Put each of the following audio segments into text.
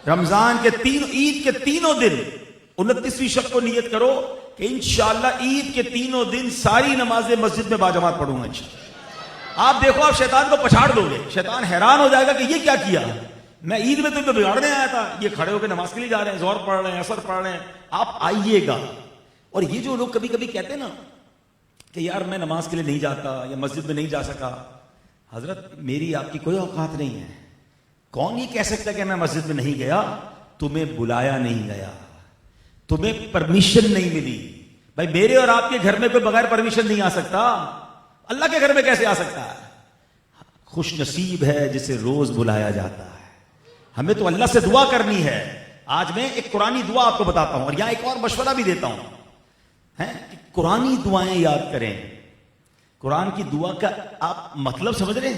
رمضان کے عید کے تینوں دن 29ویں شب کو نیت کرو کہ انشاءاللہ عید کے تینوں دن ساری نمازیں مسجد میں باجماعت پڑھوں گا انشاءاللہ. آپ دیکھو آپ شیطان کو پچھاڑ دو گے. شیطان حیران ہو جائے گا کہ یہ کیا کیا، میں عید میں تو بگاڑنے آیا تھا، یہ کھڑے ہو کے نماز کے لیے جا رہے ہیں، زہر پڑھ رہے ہیں، عصر پڑھ رہے ہیں. آپ آئیے گا. اور یہ جو لوگ کبھی کبھی کہتے ہیں نا کہ یار میں نماز کے لیے نہیں جاتا یا مسجد میں نہیں جا سکا، حضرت میری آپ کی کوئی اوقات نہیں ہے. کون یہ کہہ سکتا کہ میں مسجد میں نہیں گیا؟ تمہیں بلایا نہیں گیا، تمہیں پرمیشن نہیں ملی. بھائی میرے اور آپ کے گھر میں کوئی بغیر پرمیشن نہیں آ سکتا، اللہ کے گھر میں کیسے آ سکتا ہے؟ خوش نصیب ہے جسے روز بلایا جاتا ہے. ہمیں تو اللہ سے دعا کرنی ہے. آج میں ایک قرآنی دعا آپ کو بتاتا ہوں اور یہاں ایک اور مشورہ بھی دیتا ہوں کہ قرآنی دعائیں یاد کریں. قرآن کی دعا کا آپ مطلب سمجھ رہے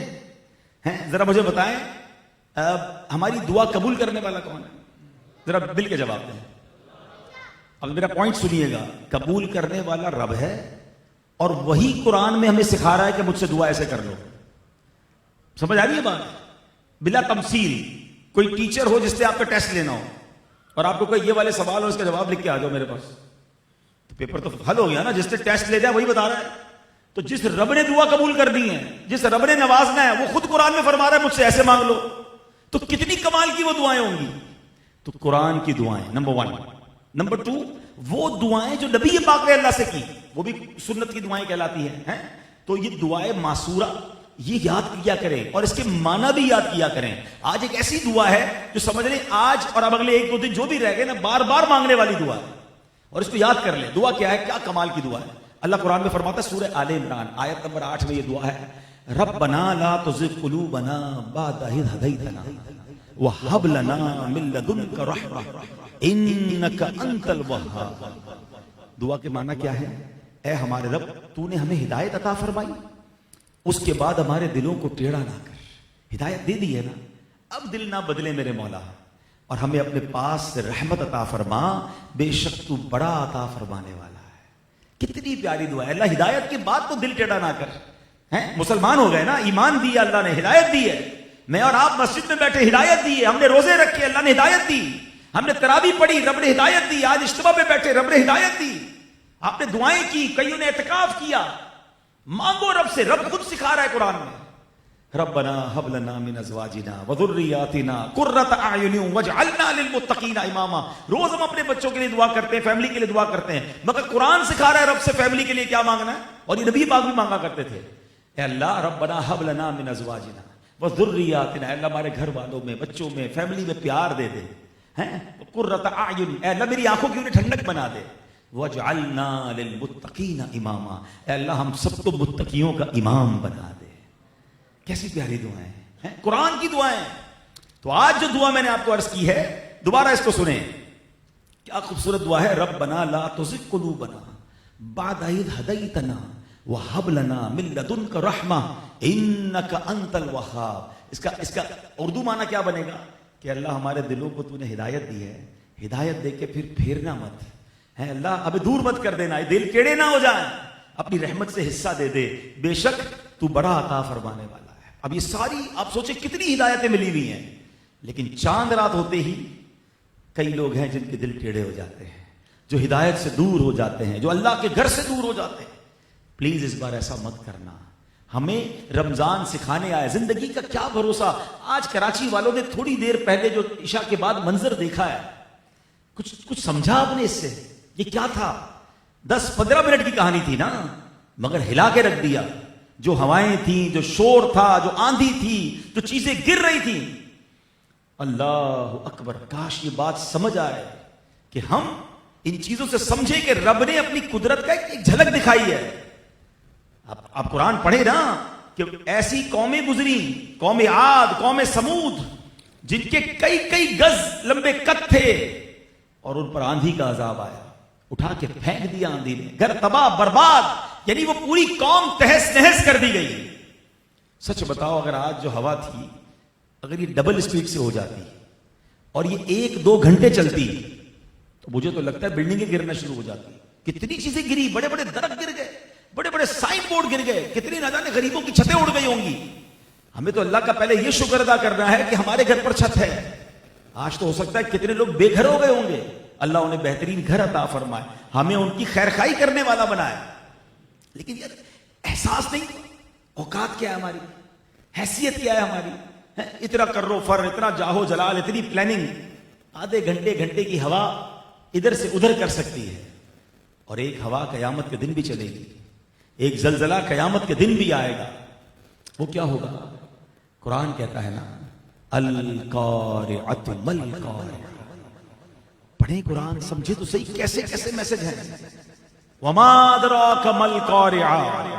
ہیں؟ ذرا مجھے بتائیں ہماری دعا قبول کرنے والا کون ہے؟ ذرا مل کے جواب دیں. اب میرا پوائنٹ سنیے گا. قبول کرنے والا رب ہے اور وہی قرآن میں ہمیں سکھا رہا ہے کہ مجھ سے دعا ایسے کر لو. سمجھ آ رہی ہے بات؟ بلا تمثیل. کوئی ٹیچر ہو جس سے آپ کا ٹیسٹ لینا ہو اور آپ کو کوئی یہ والے سوال ہو اس کا جواب لکھ کے آ جاؤ میرے پاس، تو پیپر تو حل ہو گیا نا. جس سے ٹیسٹ لے جائے وہی بتا رہا ہے. تو جس رب نے دعا قبول کرنی ہے، جس رب نے نوازنا ہے، وہ خود قرآن میں فرما رہا ہے مجھ سے ایسے مانگ لو. تو کتنی کمال کی وہ دعائیں ہوں گی. تو قرآن کی دعائیں نمبر 1. نمبر 2 وہ دعائیں جو نبی پاک نے اللہ سے کی، وہ بھی سنت کی دعائیں کہلاتی ہیں. تو یہ دعائیں معصورہ یہ یاد کیا کریں اور اس کے معنی بھی یاد کیا کریں. آج ایک ایسی دعا ہے جو سمجھ لیں آج اور اب اگلے 1-2 دن جو بھی رہ گئے نا بار بار مانگنے والی دعا ہے اور اس کو یاد کر لیں. دعا کیا ہے؟ کیا کمال کی دعا ہے. اللہ قرآن میں فرماتا ہے سورہ آل عمران آیت نمبر 8 میں یہ دعا ہے. ربنا لا تزغ قلوبنا بعد إذ هديتنا وهب لنا من لدنك رحمة إنك أنت الوهاب. دعا کے معنی کیا ہے؟ اے ہمارے رب تو نے ہمیں ہدایت عطا فرمائی، اس کے بعد ہمارے دلوں کو ٹیڑھا نہ کر. ہدایت دے دی ہے نا، اب دل نہ بدلے میرے مولا، اور ہمیں اپنے پاس سے رحمت عطا فرما، بے شک تو بڑا عطا فرمانے والا ہے. کتنی پیاری دعا ہے. اللہ ہدایت کے بعد تو دل ٹیڑھا نہ کر. مسلمان ہو گئے نا، ایمان دیا اللہ نے، ہدایت دی ہے. میں اور آپ مسجد میں بیٹھے ہدایت دی ہے، ہم نے روزے رکھے اللہ نے ہدایت دی، ہم نے تراویح پڑھی رب نے ہدایت دی، آج اجتماع پہ بیٹھے رب نے ہدایت دی، آپ نے دعائیں کی، کئیوں نے اعتکاف کیا. مانگو رب سے. رب خود سکھا رہا ہے قرآن میں ربنا هب لنا من ازواجنا وذرياتنا قرة اعین واجعلنا للمتقین اماما. روز ہم اپنے بچوں کے لیے دعا کرتے ہیں، فیملی کے لیے دعا کرتے ہیں، مگر قرآن سکھا رہا ہے رب سے فیملی کے لیے کیا مانگنا ہے. اور یہ نبی پاک بھی مانگا کرتے تھے. اے اللہ ربنا هب لنا من ازواجنا وذرياتنا، اے اللہ ہمارے گھر والوں میں، بچوں میں، فیملی میں پیار دے دے. قرة اعین، اے اللہ میری آنکھوں کی انہیں ٹھنڈک بنا دے. وَجْعَلْنَا لِلْمُتَّقِينَ إِمَامًا، اے اللہ ہم سب کو متقیوں کا امام بنا دے. کیسی پیاری دعائیں ہیں، قرآن کی دعائیں. تو آج جو دعا میں نے آپ کو عرض کی ہے دوبارہ اس کو سنیں. کیا خوبصورت دعا ہے. ربنا لا تزغ قلوبنا بعد إذ هديتنا وهب لنا من لدنك رحمة إنك أنت الوهاب. اس کا اردو معنی کیا بنے گا کہ اللہ ہمارے دلوں کو تو نے ہدایت دی ہے، ہدایت دے کے پھر پھیرنا مت ہے. اللہ ابھی دور مت کر دینا، دل ٹیڑھے نہ ہو جائیں، اپنی رحمت سے حصہ دے دے، بے شک تو بڑا عطا فرمانے والا ہے. اب یہ ساری آپ سوچیں کتنی ہدایتیں ملی ہوئی ہیں، لیکن چاند رات ہوتے ہی کئی لوگ ہیں جن کے دل ٹیڑھے ہو جاتے ہیں، جو ہدایت سے دور ہو جاتے ہیں، جو اللہ کے گھر سے دور ہو جاتے ہیں. پلیز اس بار ایسا مت کرنا. ہمیں رمضان سکھانے آئے. زندگی کا کیا بھروسہ. آج کراچی والوں نے تھوڑی دیر پہلے جو عشاء کے بعد منظر دیکھا ہے، کچھ سمجھا آپ نے اس سے؟ یہ کیا تھا؟ 10-15 منٹ کی کہانی تھی نا، مگر ہلا کے رکھ دیا. جو ہوائیں تھیں، جو شور تھا، جو آندھی تھی، جو چیزیں گر رہی تھیں. اللہ اکبر. کاش یہ بات سمجھ آئے کہ ہم ان چیزوں سے سمجھیں کہ رب نے اپنی قدرت کا ایک جھلک دکھائی ہے. آپ قرآن پڑھیں نا کہ ایسی قومیں گزری، قوم عاد، قوم سمود، جن کے کئی گز لمبے قد تھے اور ان پر آندھی کا عذاب آیا، اٹھا کے پھینک دیا آندھی نے، گھر تباہ برباد. یعنی وہ پوری قوم تہس نہس کر دی گئی. سچ بتاؤ اگر آج جو ہوا تھی اگر یہ ڈبل اسپیڈ سے ہو جاتی اور یہ 1-2 گھنٹے چلتی تو مجھے تو لگتا ہے بلڈنگیں گرنا شروع ہو جاتی. کتنی چیزیں گری، بڑے بڑے درخت گر گئے، بڑے بڑے سائن بورڈ گر گئے، کتنی نہ جانے غریبوں کی چھتیں اڑ گئی ہوں گی. ہمیں تو اللہ کا پہلے یہ شکر ادا کرنا ہے کہ ہمارے گھر پر چھت ہے. آج تو ہو سکتا ہے کتنے لوگ بے گھر ہو گئے ہوں گے، اللہ انہیں بہترین گھر عطا فرمائے، ہمیں ان کی خیر خائی کرنے والا بنائے. لیکن یار احساس نہیں، اوقات کیا ہے ہماری، حیثیت کیا ہے ہماری، اتنا کرو فر، اتنا جاہو جلال، اتنی پلاننگ. آدھے گھنٹے کی ہوا ادھر سے ادھر کر سکتی ہے، اور ایک ہوا قیامت کے دن بھی چلے گی، ایک زلزلہ قیامت کے دن بھی آئے گا. وہ کیا ہوگا؟ قرآن کہتا ہے نا القارعۃ مالقارعۃ. پڑھیں قرآن، سمجھے تو صحیح کیسے کیسے میسج ہے. وما ادراک مالقارعۃ.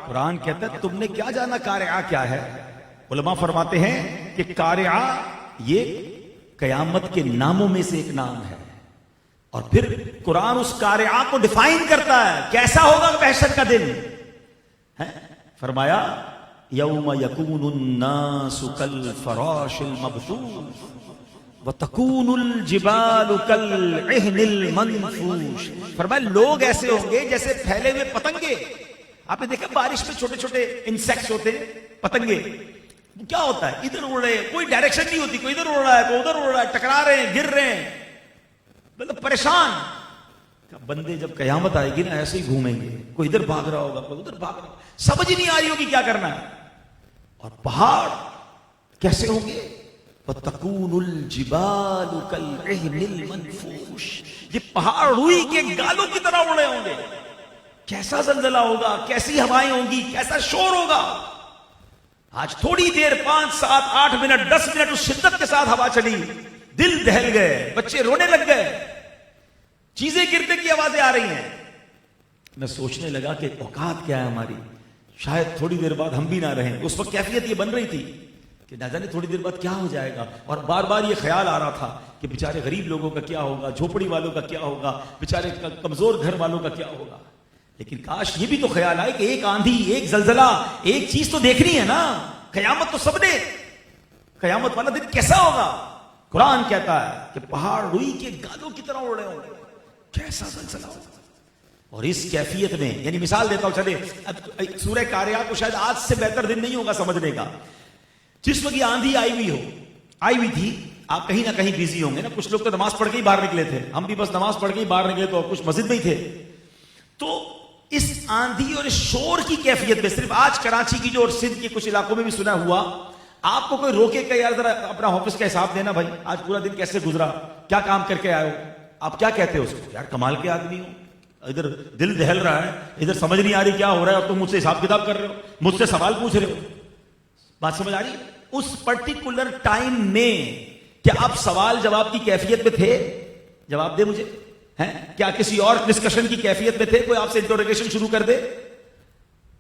قرآن کہتا ہے تم نے کیا جانا قارعہ کیا ہے. علماء فرماتے ہیں کہ قارعہ یہ قیامت کے ناموں میں سے ایک نام ہے، اور پھر قرآن اس قارعہ کو ڈیفائن کرتا ہے کیسا ہوگا محشر کا دن. فرمایا یوم یکون الناس کالفراش المبثوث وتکون الجبال کالعہن المنفوش. فرمایا لوگ ایسے ہوں گے جیسے پھیلے ہوئے پتنگے. آپ نے دیکھا بارش میں چھوٹے چھوٹے انسیکٹس ہوتے ہیں، پتنگے. کیا ہوتا ہے؟ ادھر اڑ رہے، کوئی ڈائریکشن نہیں ہوتی، کوئی ادھر اڑ رہا ہے کوئی ادھر اڑ رہا ہے، ٹکرا رہے ہیں، گر رہے ہیں، مطلب پریشان. بندے جب قیامت آئے گی نا ایسے ہی گھومیں گے، کوئی ادھر بھاگ رہا ہوگا کوئی ادھر بھاگ رہا ہوگا، سمجھ ہی نہیں آ رہی ہوگی کیا کرنا ہے. اور پہاڑ کیسے ہوں گے؟ وَتَكُونُ الْجِبَالُ كَالْعِهْنِ الْمَنْفُوشِ. یہ پہاڑ روئی کے گالوں کی طرح اڑے ہوں گے. کیسا زلزلہ ہوگا، کیسی ہوائیں ہوں گی، کیسا شور ہوگا. آج تھوڑی دیر 5 7 8 منٹ 10 منٹ اس شدت کے ساتھ ہوا چلی، دل دہل گئے، بچے رونے لگ گئے، چیزیں گرنے کی آوازیں آ رہی ہیں. میں سوچنے لگا کہ اوقات کیا ہے ہماری، شاید تھوڑی دیر بعد ہم بھی نہ رہیں. اس وقت کیفیت یہ بن رہی تھی کہ نہ جانے تھوڑی دیر بعد کیا ہو جائے گا، اور بار بار یہ خیال آ رہا تھا کہ بیچارے غریب لوگوں کا کیا ہوگا، جھوپڑی والوں کا کیا ہوگا، بیچارے کمزور گھر والوں کا کیا ہوگا. لیکن کاش یہ بھی تو خیال آئے کہ ایک آندھی، ایک زلزلہ، ایک چیز تو دیکھنی ہے نا. قیامت تو سب نے، قیامت والا دن کیسا ہوگا. قرآن کہتا ہے کہ پہاڑ روئی کے گالوں کی طرح اڑ رہے ہوں گے. کیسا زلزلہ ہوگا. اور اس کیفیت میں، یعنی مثال دیتا ہوں، چلے اب سورہ قاریہ کو شاید آج سے بہتر دن نہیں ہوگا سمجھنے کا. جس وقت یہ آندھی آئی ہوئی تھی، آپ کہیں نہ کہیں بیزی ہوں گے نا. کچھ لوگ تو نماز پڑھ کے ہی باہر نکلے تھے، ہم بھی بس نماز پڑھ کے ہی باہر نکلے تو کچھ مسجد میں ہی تھے. تو اس آندھی اور اس شور کی کیفیت میں صرف آج کراچی کی جو اور سندھ کے کچھ علاقوں میں بھی سنا ہوا، آپ کو کوئی روکے کہ یار ذرا اپنا آفس کا حساب دینا بھائی، آج پورا دن کیسے گزرا، کیا کام کر کے آئے ہو، آپ کیا کہتے ہو اس کو؟ یار کمال کے آدمی ہو، ادھر دل دہل رہا ہے، ادھر سمجھ نہیں آ رہی کیا ہو رہا ہے، اور تم مجھ سے حساب کتاب کر رہے ہو، مجھ سے سوال پوچھ رہے ہو. بات سمجھ آ رہی؟ اس پرٹیکولر ٹائم میں کیا آپ سوال جواب کی کیفیت میں تھے؟ جواب دے مجھے. کیا کسی اور ڈسکشن کی کیفیت میں تھے؟ کوئی آپ سے انٹروگیشن شروع کر دے.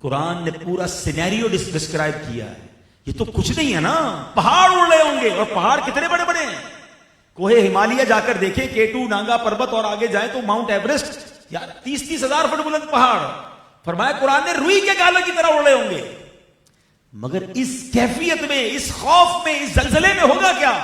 قرآن نے پورا سینیریو ڈسکرائب کیا ہے. یہ تو کچھ نہیں ہے نا، پہاڑ اڑ رہے ہوں گے، اور پہاڑ کتنے بڑے بڑے ہیں. کوہ ہمالیہ جا کر دیکھیں، K2 نانگا پربت، اور آگے جائیں تو ماؤنٹ ایوریسٹ، یار 30 ہزار فٹ بلند پہاڑ. فرمایا قرآن نے روئی کے گالوں کی طرح اڑ رہے ہوں گے. مگر اس کیفیت میں، اس خوف میں، اس زلزلے میں ہوگا کیا؟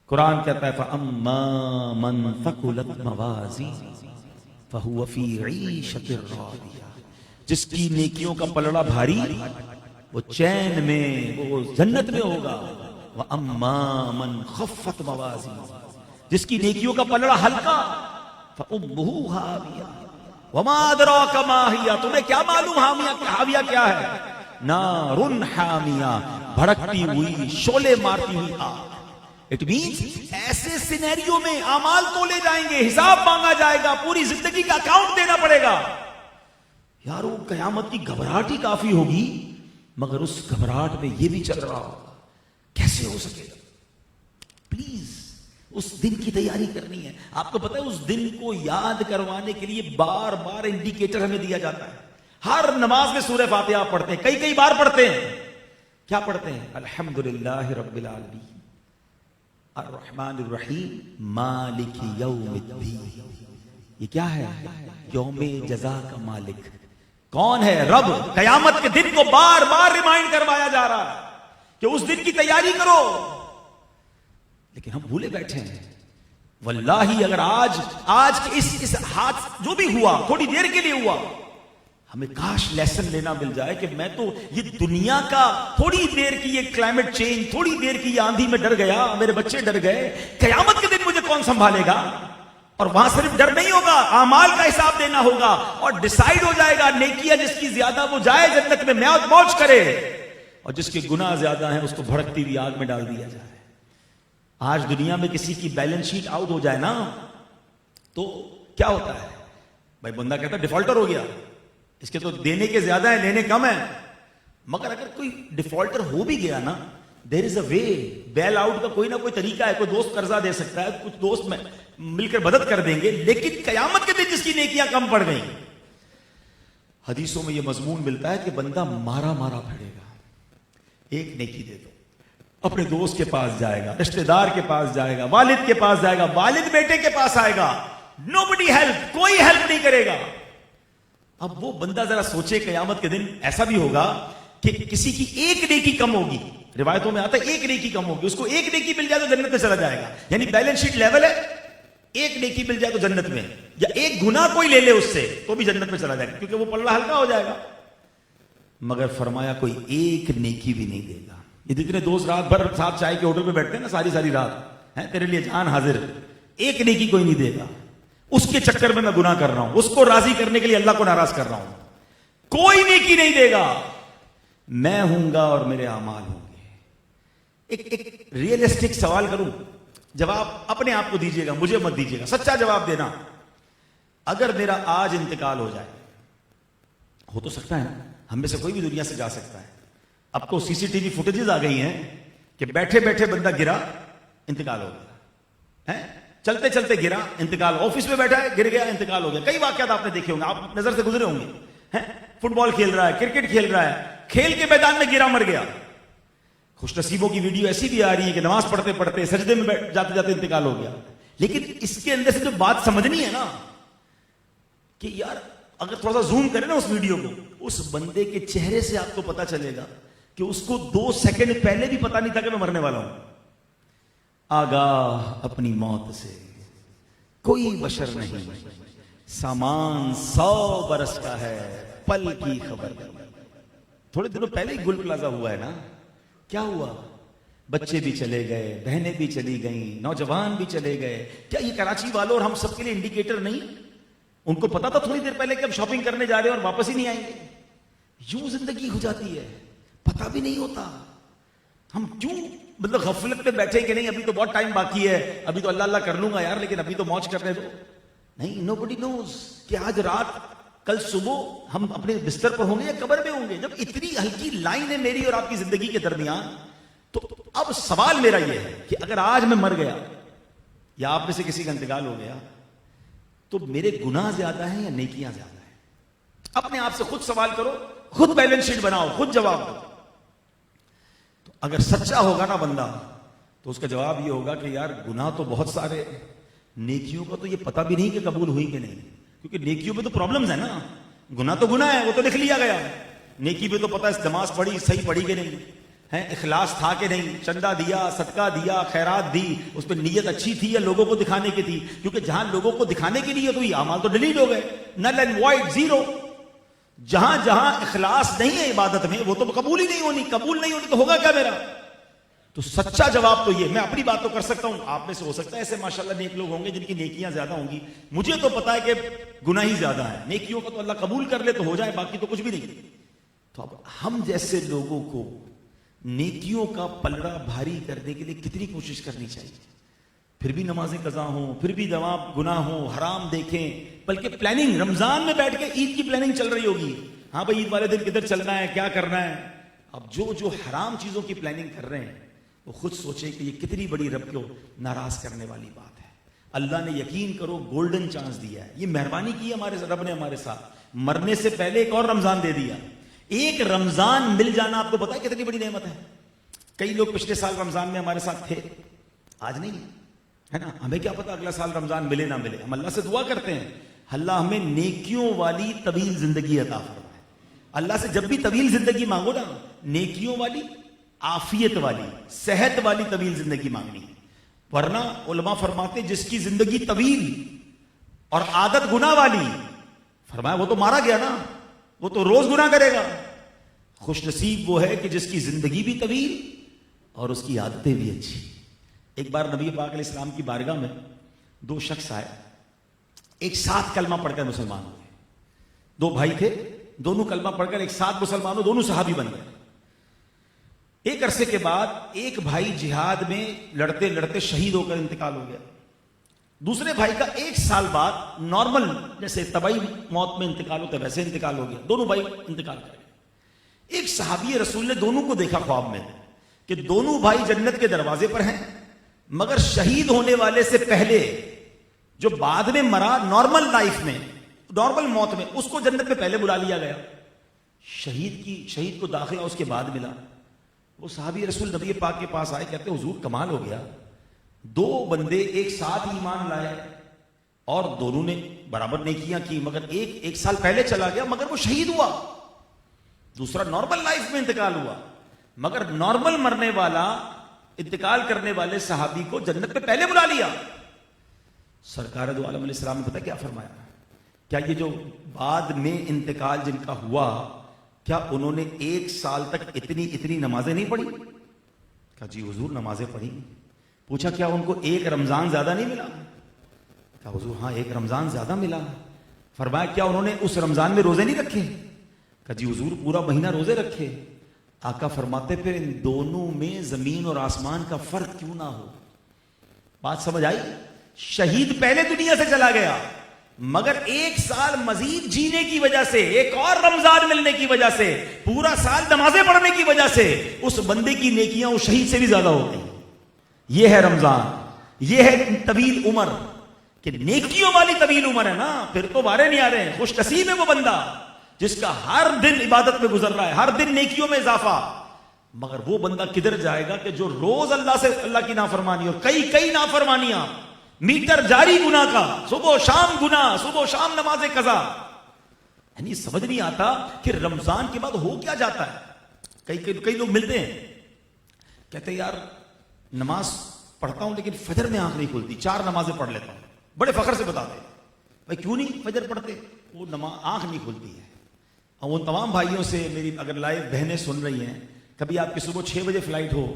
قرآن کہتا ہے فَأَمَّا مَنْ ثَقُلَتْ مَوَازِينُهُ فَهُوَ فِي عِيشَةٍ رَاضِيَةٍ. جس کی نیکیوں کا پلڑا بھاری، وہ چین میں، وہ جنت میں ہوگا. وَأَمَّا مَنْ خَفَّتْ مَوَازِينُهُ. جس کی نیکیوں کا پلڑا ہلکا، فَأُمُّهُ هَاوِيَةٌ وَمَا أَدْرَاكَ مَا هِيَ. تمہیں کیا معلوم ہاویہ کیا ہے؟ نارٌ حامیہ، بھڑکتی ہوئی، شعلے مارتی ہوئی آگ. اٹ مینس ایسے سینیریو میں اعمال تولے جائیں گے، حساب مانگا جائے گا، پوری زندگی کا اکاؤنٹ دینا پڑے گا. یار وہ قیامت کی گھبراہٹ ہی کافی ہوگی، مگر اس گھبراہٹ میں یہ بھی چل رہا ہوگا. کیسے ہو سکے گا؟ پلیز اس دن کی تیاری کرنی ہے. آپ کو پتا ہے اس دن کو یاد کروانے کے لیے بار بار انڈیکیٹر ہمیں دیا جاتا ہے. ہر نماز میں سورہ فاتحہ آپ پڑھتے ہیں، کئی بار پڑھتے ہیں. کیا پڑھتے ہیں؟ الحمدللہ رب العالمین الرحمن الرحیم مالک یوم الدین. یہ کیا ہے؟ یوم جزا کا مالک. کون ہے؟ رب. قیامت کے دن کو بار بار ریمائنڈ کروایا جا رہا ہے کہ اس دن کی تیاری کرو. لیکن ہم بھولے بیٹھے ہیں. واللہ اگر آج کے اس ہاتھ جو بھی ہوا تھوڑی دیر کے لیے ہوا، ہمیں کاش لیسن لینا مل جائے کہ میں تو یہ دنیا کا تھوڑی دیر کی یہ کلائمیٹ چینج، تھوڑی دیر کی یہ آندھی میں ڈر گیا، میرے بچے ڈر گئے، قیامت کے دن مجھے کون سنبھالے گا؟ اور وہاں صرف ڈر نہیں ہوگا، اعمال کا حساب دینا ہوگا اور ڈیسائیڈ ہو جائے گا نیکیاں جس کی زیادہ وہ جائے جنت میں موج کرے، اور جس کے گناہ زیادہ ہیں اس کو بھڑکتی ہوئی آگ میں ڈال دیا جائے۔ آج دنیا میں کسی کی بیلنس شیٹ آؤٹ ہو جائے نا تو کیا ہوتا ہے بھائی؟ بندہ کہتا ہے ڈیفالٹر ہو گیا، اس کے تو دینے کے زیادہ ہیں لینے کم ہیں۔ مگر اگر کوئی ڈیفالٹر ہو بھی گیا نا، دیر از اے وے، بیل آؤٹ کا کوئی نہ کوئی طریقہ ہے، کوئی دوست قرضہ دے سکتا ہے، کچھ دوست میں مل کر مدد کر دیں گے، لیکن قیامت کے دن جس کی نیکیاں کم پڑ گئیں، حدیثوں میں یہ مضمون ملتا ہے کہ بندہ مارا مارا پھرے گا، ایک نیکی دے دو، اپنے دوست کے پاس جائے گا، رشتہ دار کے پاس جائے گا، والد کے پاس جائے گا، والد بیٹے کے پاس آئے گا، nobody help، کوئی ہیلپ نہیں کرے گا۔ اب وہ بندہ ذرا سوچے قیامت کے دن ایسا بھی ہوگا کہ کسی کی ایک نیکی کم ہوگی، روایتوں میں آتا ہے ایک نیکی کم ہوگی، اس کو ایک نیکی مل جائے تو جنت میں چلا جائے گا، یعنی بیلنس شیٹ لیول ہے، ایک نیکی مل جائے تو جنت میں، یا ایک گناہ کوئی لے لے اس سے تو بھی جنت میں چلا جائے گا، کیونکہ وہ پلڑا ہلکا ہو جائے گا۔ مگر فرمایا کوئی ایک نیکی بھی نہیں دے گا۔ یہ جتنے دوست رات بھر ساتھ چائے کے ہوٹل پہ بیٹھتے ہیں نا ساری رات، ہیں تیرے لیے جان حاضر، ایک نیکی کوئی نہیں دے گا، اس کے چکر میں گناہ کر رہا ہوں، اس کو راضی کرنے کے لیے اللہ کو ناراض کر رہا ہوں، کوئی نیکی نہیں دے گا، میں ہوں گا اور میرے اعمال ہوں گے۔ ایک ریئلسٹک سوال کروں، جواب اپنے آپ کو دیجیے گا، مجھے مت دیجیے گا، سچا جواب دینا۔ اگر میرا آج انتقال ہو جائے، ہو تو سکتا ہے نا، ہم میں سے کوئی بھی دنیا سے جا سکتا ہے، اب تو CCTV فوٹیجز آ گئی ہیں کہ بیٹھے بیٹھے بندہ گرا انتقال ہو گیا، ہے چلتے چلتے گرا انتقال، آفس میں بیٹھا ہے گر گیا انتقال ہو گیا۔ کئی واقعات آپ نے دیکھے ہوں گے، آپ نظر سے گزرے ہوں گے، فٹ بال کھیل رہا ہے، کرکٹ کھیل رہا ہے، کھیل کے میدان میں گرا مر گیا۔ خوش نصیبوں کی ویڈیو ایسی بھی آ رہی ہے کہ نماز پڑھتے پڑھتے سجدے میں جاتے جاتے انتقال ہو گیا۔ لیکن اس کے اندر سے جو بات سمجھنی ہے نا کہ یار اگر تھوڑا سا زوم کرے نا اس ویڈیو کو، اس بندے کے چہرے سے آپ کو پتا چلے گا کہ اس کو 2 سیکنڈ پہلے بھی پتا نہیں تھا کہ میں مرنے والا ہوں۔ آگاہ اپنی موت سے کوئی بشر نہیں، سامان 100 برس کا ہے، پل کی خبر۔ تھوڑے دنوں پہلے ہی گل پلازا ہوا ہے نا، کیا ہوا؟ بچے بھی چلے گئے، بہنیں بھی چلی گئیں، نوجوان بھی چلے گئے۔ کیا یہ کراچی والوں اور ہم سب کے لیے انڈیکیٹر نہیں؟ ان کو پتا تھا تھوڑی دیر پہلے کہ ہم شاپنگ کرنے جا رہے ہیں اور واپس ہی نہیں آئیں گے۔ یوں زندگی ہو جاتی ہے، پتا بھی نہیں ہوتا۔ ہم کیوں مطلب غفلت میں بیٹھے کہ نہیں ابھی تو بہت ٹائم باقی ہے، ابھی تو اللہ اللہ کر لوں گا یار، لیکن ابھی تو موج کرنے دو۔ نہیں، nobody knows کہ آج رات کل صبح ہم اپنے بستر پر ہوں گے یا قبر میں ہوں گے۔ جب اتنی ہلکی لائن ہے میری اور آپ کی زندگی کے درمیان، تو اب سوال میرا یہ ہے کہ اگر آج میں مر گیا یا آپ میں سے کسی کا انتقال ہو گیا تو میرے گناہ زیادہ ہیں یا نیکیاں زیادہ ہیں؟ اپنے آپ سے خود سوال کرو، خود بیلنس شیٹ بناؤ، خود جواب دو۔ تو اگر سچا ہوگا نا بندہ تو اس کا جواب یہ ہوگا کہ یار گناہ تو بہت سارے، نیکیوں کا تو یہ پتہ بھی نہیں کہ قبول ہوئی کہ نہیں، کیونکہ نیکیوں پہ تو پرابلمز ہیں نا، گناہ تو گناہ ہے وہ تو لکھ لیا گیا، نیکی پہ تو پتہ ہے نماز پڑھی صحیح پڑھی کہ نہیں ہے، اخلاص تھا کہ نہیں، چندہ دیا، صدقہ دیا، خیرات دی، اس پہ نیت اچھی تھی یا لوگوں کو دکھانے کی تھی، کیونکہ جہاں لوگوں کو دکھانے کی نیت ہوئی اعمال تو ڈیلیٹ ہو گئے، نل اینڈ وائڈ، زیرو۔ جہاں جہاں اخلاص نہیں ہے عبادت میں وہ تو قبول ہی نہیں ہونی، قبول نہیں ہونی تو ہوگا کیا میرا؟ تو سچا جواب تو یہ، میں اپنی بات تو کر سکتا ہوں، آپ میں سے ہو سکتا ہے ایسے ماشاءاللہ نیک لوگ ہوں گے جن کی نیکیاں زیادہ ہوں گی، مجھے تو پتا ہے کہ گناہ ہی زیادہ ہے، نیکیوں کا تو اللہ قبول کر لے تو ہو جائے، باقی تو کچھ بھی نہیں۔ تو اب ہم جیسے لوگوں کو نیکیوں کا پلڑا بھاری کرنے کے لیے کتنی کوشش کرنی چاہیے؟ پھر بھی نمازیں قضا ہوں، پھر بھی گناہ ہوں، حرام دیکھیں، بلکہ پلاننگ، رمضان میں بیٹھ کے عید کی پلاننگ چل رہی ہوگی، ہاں بھائی عید والے دن کدھر چلنا ہے، کیا کرنا ہے۔ اب جو حرام چیزوں کی پلاننگ کر رہے ہیں وہ خود سوچیں کہ یہ کتنی بڑی رب کو ناراض کرنے والی بات ہے۔ اللہ نے یقین کرو گولڈن چانس دیا ہے، یہ مہربانی کی ہمارے رب نے ہمارے ساتھ، مرنے سے پہلے ایک اور رمضان دے دیا۔ ایک رمضان مل جانا آپ کو پتا ہے کتنی بڑی نعمت ہے۔ کئی لوگ پچھلے سال رمضان میں ہمارے ساتھ تھے، آج نہیں ہے نا، ہمیں کیا پتا اگلا سال رمضان ملے نہ ملے، ہم اللہ سے دعا کرتے ہیں اللہ ہمیں نیکیوں والی طویل زندگی عطا فرمائے۔ اللہ سے جب بھی طویل زندگی مانگو نا، نیکیوں والی، عافیت والی، صحت والی طویل زندگی مانگنی، ورنہ علماء فرماتے جس کی زندگی طویل اور عادت گناہ والی، فرمایا وہ تو مارا گیا نا، وہ تو روز گناہ کرے گا. خوش نصیب وہ ہے کہ جس کی زندگی بھی طویل اور اس کی عادتیں بھی اچھی. ایک بار نبی پاک علیہ السلام کی بارگاہ میں دو شخص آئے, ایک ساتھ کلمہ پڑھ کر مسلمان ہوئے. دو بھائی تھے, دونوں کلمہ پڑھ کر ایک ساتھ مسلمان ہو, دونوں صحابی بن گئے. ایک عرصے کے بعد ایک بھائی جہاد میں لڑتے لڑتے شہید ہو کر انتقال ہو گیا. دوسرے بھائی کا ایک سال بعد نارمل جیسے طبعی موت میں انتقال ہوتا ہے ویسے انتقال ہو گیا. دونوں بھائی انتقال کر گئے. ایک صحابی رسول نے دونوں کو دیکھا خواب میں کہ دونوں بھائی جنت کے دروازے پر ہیں, مگر شہید ہونے والے سے پہلے جو بعد میں مرا نارمل لائف میں, نارمل موت میں, اس کو جنت میں پہلے بلا لیا گیا. شہید کو داخلہ اس کے بعد ملا. وہ صحابی رسول نبی پاک کے پاس آئے, کہتے حضور کمال ہو گیا, دو بندے ایک ساتھ ایمان لائے اور دونوں نے برابر نیکیاں کی, مگر ایک سال پہلے چلا گیا مگر وہ شہید ہوا, دوسرا نارمل لائف میں انتقال ہوا. مگر نارمل مرنے والا انتقال کرنے والے صحابی کو جنت میں پہلے بلا لیا. سرکار دو عالم علیہ السلام نے پتہ کیا فرمایا, کیا یہ جو بعد میں انتقال جن کا ہوا, کیا انہوں نے ایک سال تک اتنی نمازیں نہیں پڑھی؟ کہا جی حضور نمازیں پڑھی. پوچھا کیا ان کو ایک رمضان زیادہ نہیں ملا؟ کہا حضور ہاں ایک رمضان زیادہ ملا. فرمایا کیا انہوں نے اس رمضان میں روزے نہیں رکھے؟ کہا جی حضور پورا مہینہ روزے رکھے. آقا فرماتے پھر ان دونوں میں زمین اور آسمان کا فرق کیوں نہ ہو؟ بات سمجھ آئی؟ شہید پہلے دنیا سے چلا گیا مگر ایک سال مزید جینے کی وجہ سے, ایک اور رمضان ملنے کی وجہ سے, پورا سال نمازیں پڑھنے کی وجہ سے اس بندے کی نیکیاں اس شہید سے بھی زیادہ ہو گئی. یہ ہے رمضان, یہ ہے طویل عمر, کہ نیکیوں والی طویل عمر ہے نا, پھر تو بارے نہیں آ رہے ہیں. خوش نصیب ہے وہ بندہ جس کا ہر دن عبادت میں گزر رہا ہے, ہر دن نیکیوں میں اضافہ. مگر وہ بندہ کدھر جائے گا کہ جو روز اللہ کی نافرمانی اور کئی نافرمانیاں, میٹر جاری گناہ کا, صبح و شام گناہ, صبح و شام نماز قضا. یعنی سمجھ نہیں آتا کہ رمضان کے بعد ہو کیا جاتا ہے. کئی لوگ ملتے ہیں کہتے ہیں یار نماز پڑھتا ہوں لیکن فجر میں آنکھ نہیں کھلتی, 4 نمازیں پڑھ لیتا ہوں. بڑے فخر سے بتاتے ہیں بھائی کیوں نہیں فجر پڑھتے؟ وہ آنکھ نہیں کھلتی ہے. اور ان تمام بھائیوں سے میری اگر لائیو بہنیں سن رہی ہیں, کبھی آپ کی صبح 6 بجے فلائٹ ہو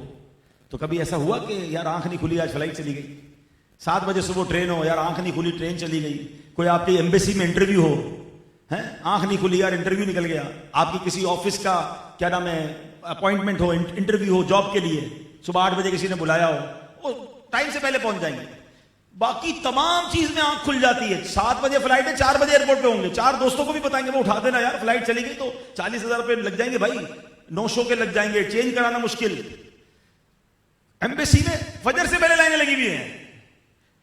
تو کبھی ایسا ہوا کہ یار آنکھ نہیں کھلی, آج فلائٹ چلی گئی. 7 بجے صبح ٹرین ہو, یار آنکھ نہیں کھلی, ٹرین چلی گئی. کوئی آپ کی ایمبیسی میں انٹرویو ہو, آنکھ نہیں کھلی, یار انٹرویو نکل گیا. آپ کی کسی آفس کا کیا نام ہے اپوائنٹمنٹ ہو, انٹرویو ہو جاب کے لیے, صبح 8 بجے کسی نے بلایا ہو, وہ ٹائم سے پہلے پہنچ جائیں گے. باقی تمام چیز میں آنکھ کھل جاتی ہے. 7 بجے فلائٹ ہے, 4 بجے ایئرپورٹ پہ ہوں گے. 4 دوستوں کو بھی بتائیں گے وہ اٹھا دینا یار, فلائٹ چلی گئی تو 40,000 روپے لگ جائیں گے بھائی, 9 شو کے لگ جائیں گے, چینج کرانا مشکل. ایمبیسی میں فجر سے پہلے لائنیں لگی ہوئی ہیں.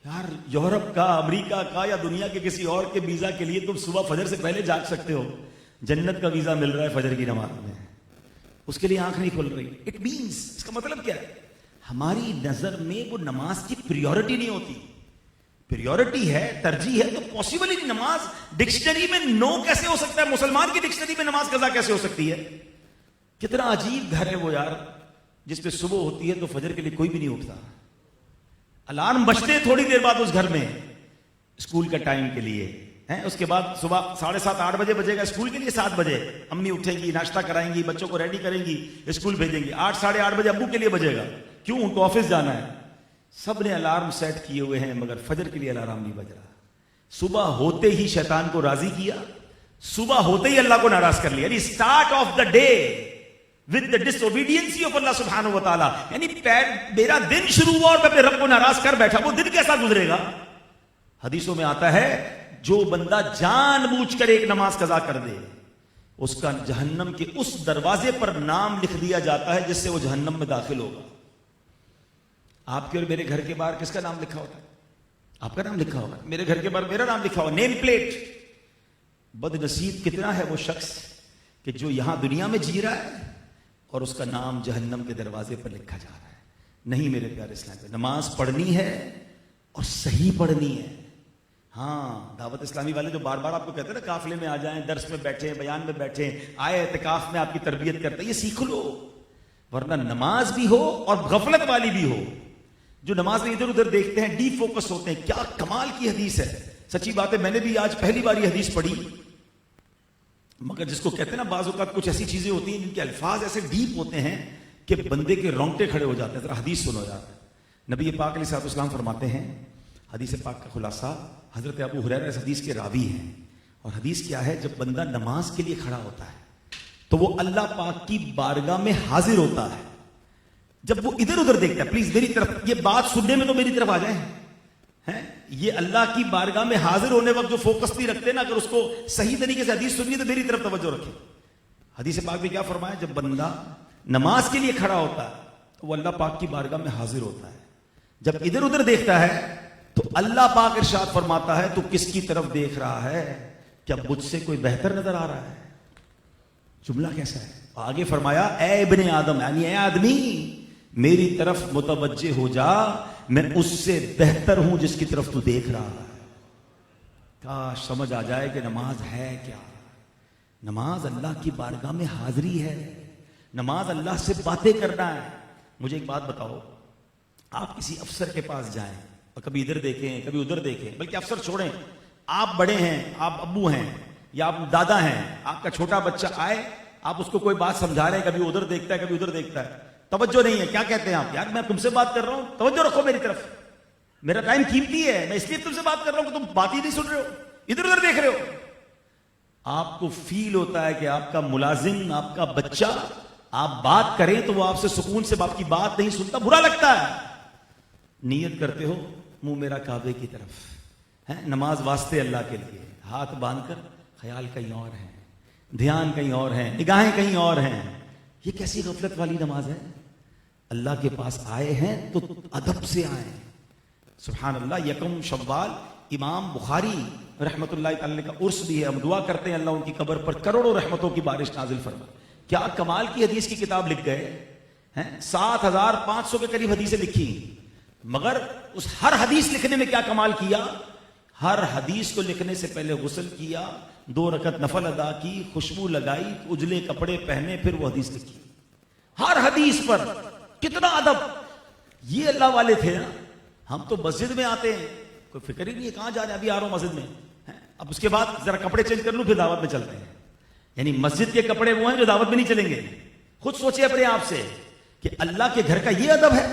یار یورپ کا, امریکہ کا یا دنیا کے کسی اور کے ویزا کے لیے تم صبح فجر سے پہلے جاگ سکتے ہو, جنت کا ویزا مل رہا ہے فجر کی نماز میں, اس کے لیے آنکھ نہیں کھل رہی. اٹ مینس, اس کا مطلب کیا ہے, ہماری نظر میں وہ نماز کی پریورٹی نہیں ہوتی. پریورٹی ہے, ترجیح ہے, تو پاسبل ہی نہیں. نماز ڈکشنری میں نو کیسے ہو سکتا ہے؟ مسلمان کی ڈکشنری میں نماز قضا کیسے ہو سکتی ہے؟ کتنا عجیب گھر ہے وہ یار, جس پہ صبح ہوتی ہے تو فجر کے لیے کوئی بھی نہیں اٹھتا. الارم بجتے تھوڑی دیر بعد اس گھر میں اسکول کا ٹائم کے لیے, اس کے بعد صبح 7:30 8 بجے بجے گا اسکول کے لیے. 7 بجے امی اٹھیں گی, ناشتہ کرائیں گی, بچوں کو ریڈی کریں گی, اسکول بھیجیں گی. 8 ساڑھے 8 بجے ابو کے لیے بجے گا, کیوں, ان کو آفس جانا ہے. سب نے الارم سیٹ کیے ہوئے ہیں مگر فجر کے لیے الارم نہیں بج رہا. صبح ہوتے ہی شیطان کو راضی کیا, صبح ہوتے ہی اللہ کو ناراض کر لیا. یعنی start of the day with the disobedience of Allah subhanahu wa ta'ala. یعنی میرا دن شروع ہوا اور میں اپنے رب کو ناراض کر بیٹھا, وہ دن کیسا گزرے گا؟ حدیثوں میں آتا ہے جو بندہ جان بوجھ کر ایک نماز قضا کر دے, اس کا جہنم کے اس دروازے پر نام لکھ دیا جاتا ہے جس سے وہ جہنم میں داخل ہوگا. آپ کے اور میرے گھر کے باہر کس کا نام لکھا ہوتا ہے؟ آپ کا نام لکھا ہوگا. میرے گھر کے باہر میرا نام لکھا ہوگا, نیم پلیٹ. بد نصیب کتنا ہے وہ شخص کہ جو یہاں دنیا میں جی رہا ہے اور اس کا نام جہنم کے دروازے پر لکھا جا رہا ہے. نہیں میرے پیارے اسلام پہ, نماز پڑھنی ہے اور صحیح پڑھنی ہے. ہاں, دعوت اسلامی والے جو بار بار آپ کو کہتے ہیں نا قافلے میں آ جائیں, درس میں بیٹھیں, بیان میں بیٹھیں, آئے اعتکاف میں آپ کی تربیت کرتے ہیں, یہ سیکھ لو. ورنہ نماز بھی ہو اور غفلت والی بھی ہو. جو نماز میں ادھر ادھر دیکھتے ہیں, ڈی فوکس ہوتے ہیں. کیا کمال کی حدیث ہے, سچی بات ہے. میں نے بھی آج پہلی بار یہ حدیث پڑھی. مگر جس کو کہتے ہیں نا بعض اوقات کچھ ایسی چیزیں ہوتی ہیں جن کے الفاظ ایسے ڈیپ ہوتے ہیں کہ بندے کے رونگٹے کھڑے ہو جاتے ہیں. ذرا حدیث سنو یار. نبی پاک علیہ الصلوۃ والسلام فرماتے ہیں, حدیث پاک کا خلاصہ, حضرت ابو ہریرہ اس حدیث کے راوی ہیں, اور حدیث کیا ہے, جب بندہ نماز کے لیے کھڑا ہوتا ہے تو وہ اللہ پاک کی بارگاہ میں حاضر ہوتا ہے. جب وہ ادھر ادھر دیکھتا ہے, پلیز میری طرف, یہ بات سننے میں تو میری طرف آ جائیں, ہیں یہ اللہ کی بارگاہ میں حاضر ہونے وقت جو فوکس نہیں رکھتے نا, اگر اس کو صحیح طریقے سے حدیث سننی ہے تو میری طرف توجہ رکھیں. حدیث پاک میں کیا فرمایا, جب بندہ نماز کے لیے کھڑا ہوتا ہے تو وہ اللہ پاک کی بارگاہ میں حاضر ہوتا ہے. جب ادھر ادھر دیکھتا ہے تو اللہ پاک ارشاد فرماتا ہے تو کس کی طرف دیکھ رہا ہے, کیا مجھ سے کوئی بہتر نظر آ رہا ہے؟ جملہ کیسا ہے؟ آگے فرمایا, اے ابن آدم, یعنی اے آدمی, میری طرف متوجہ ہو جا, میں اس سے بہتر ہوں جس کی طرف تو دیکھ رہا ہے. کاش سمجھ آ جائے کہ نماز ہے کیا. نماز اللہ کی بارگاہ میں حاضری ہے, نماز اللہ سے باتیں کرنا ہے. مجھے ایک بات بتاؤ, آپ کسی افسر کے پاس جائیں اور کبھی ادھر دیکھیں کبھی ادھر دیکھیں, بلکہ افسر چھوڑیں, آپ بڑے ہیں, آپ ابو ہیں یا آپ دادا ہیں, آپ کا چھوٹا بچہ آئے, آپ اس کو کوئی بات سمجھا رہے ہیں, کبھی ادھر دیکھتا ہے کبھی ادھر دیکھتا ہے, توجہ نہیں ہے, کیا کہتے ہیں آپ, یار میں تم سے بات کر رہا ہوں, توجہ رکھو میری طرف, میرا ٹائم قیمتی ہے, میں اس لیے تم سے بات کر رہا ہوں کہ تم بات ہی نہیں سن رہے ہو, ادھر ادھر دیکھ رہے ہو. آپ کو فیل ہوتا ہے کہ آپ کا ملازم, آپ کا بچہ, آپ بات کریں تو وہ آپ سے سکون سے آپ کی بات نہیں سنتا, برا لگتا ہے. نیت کرتے ہو منہ میرا کعبے کی طرف ہے, نماز واسطے اللہ کے لیے, ہاتھ باندھ کر, خیال کہیں اور ہے, دھیان کہیں اور ہے, نگاہیں کہیں اور ہیں. یہ کیسی غفلت والی نماز ہے؟ اللہ کے پاس آئے ہیں تو ادب سے آئے. سبحان اللہ. یکم شوال امام بخاری رحمت اللہ تعالی کا عرس بھی ہے, ہم دعا کرتے ہیں اللہ ان کی قبر پر کروڑوں رحمتوں کی بارش نازل فرمائے. کیا کمال کی حدیث کی کتاب لکھ گئے ہیں, 7500 کے قریب حدیثیں لکھی, مگر اس ہر حدیث لکھنے میں کیا کمال کیا, ہر حدیث کو لکھنے سے پہلے غسل کیا, 2 رکعت نفل ادا کی, خوشبو لگائی, اجلے کپڑے پہنے, پھر وہ حدیث لکھی. ہر حدیث پر کتنا ادب. یہ اللہ والے تھے نا. ہم تو مسجد میں آتے ہیں, کوئی فکر ہی نہیں ہے کہاں جا رہے ہیں, ابھی آ رہا ہوں مسجد میں, اب اس کے بعد ذرا کپڑے چینج کر لوں پھر دعوت میں چلتے ہیں. یعنی مسجد کے کپڑے وہ ہیں جو دعوت میں نہیں چلیں گے. خود سوچے اپنے آپ سے کہ اللہ کے گھر کا یہ ادب ہے.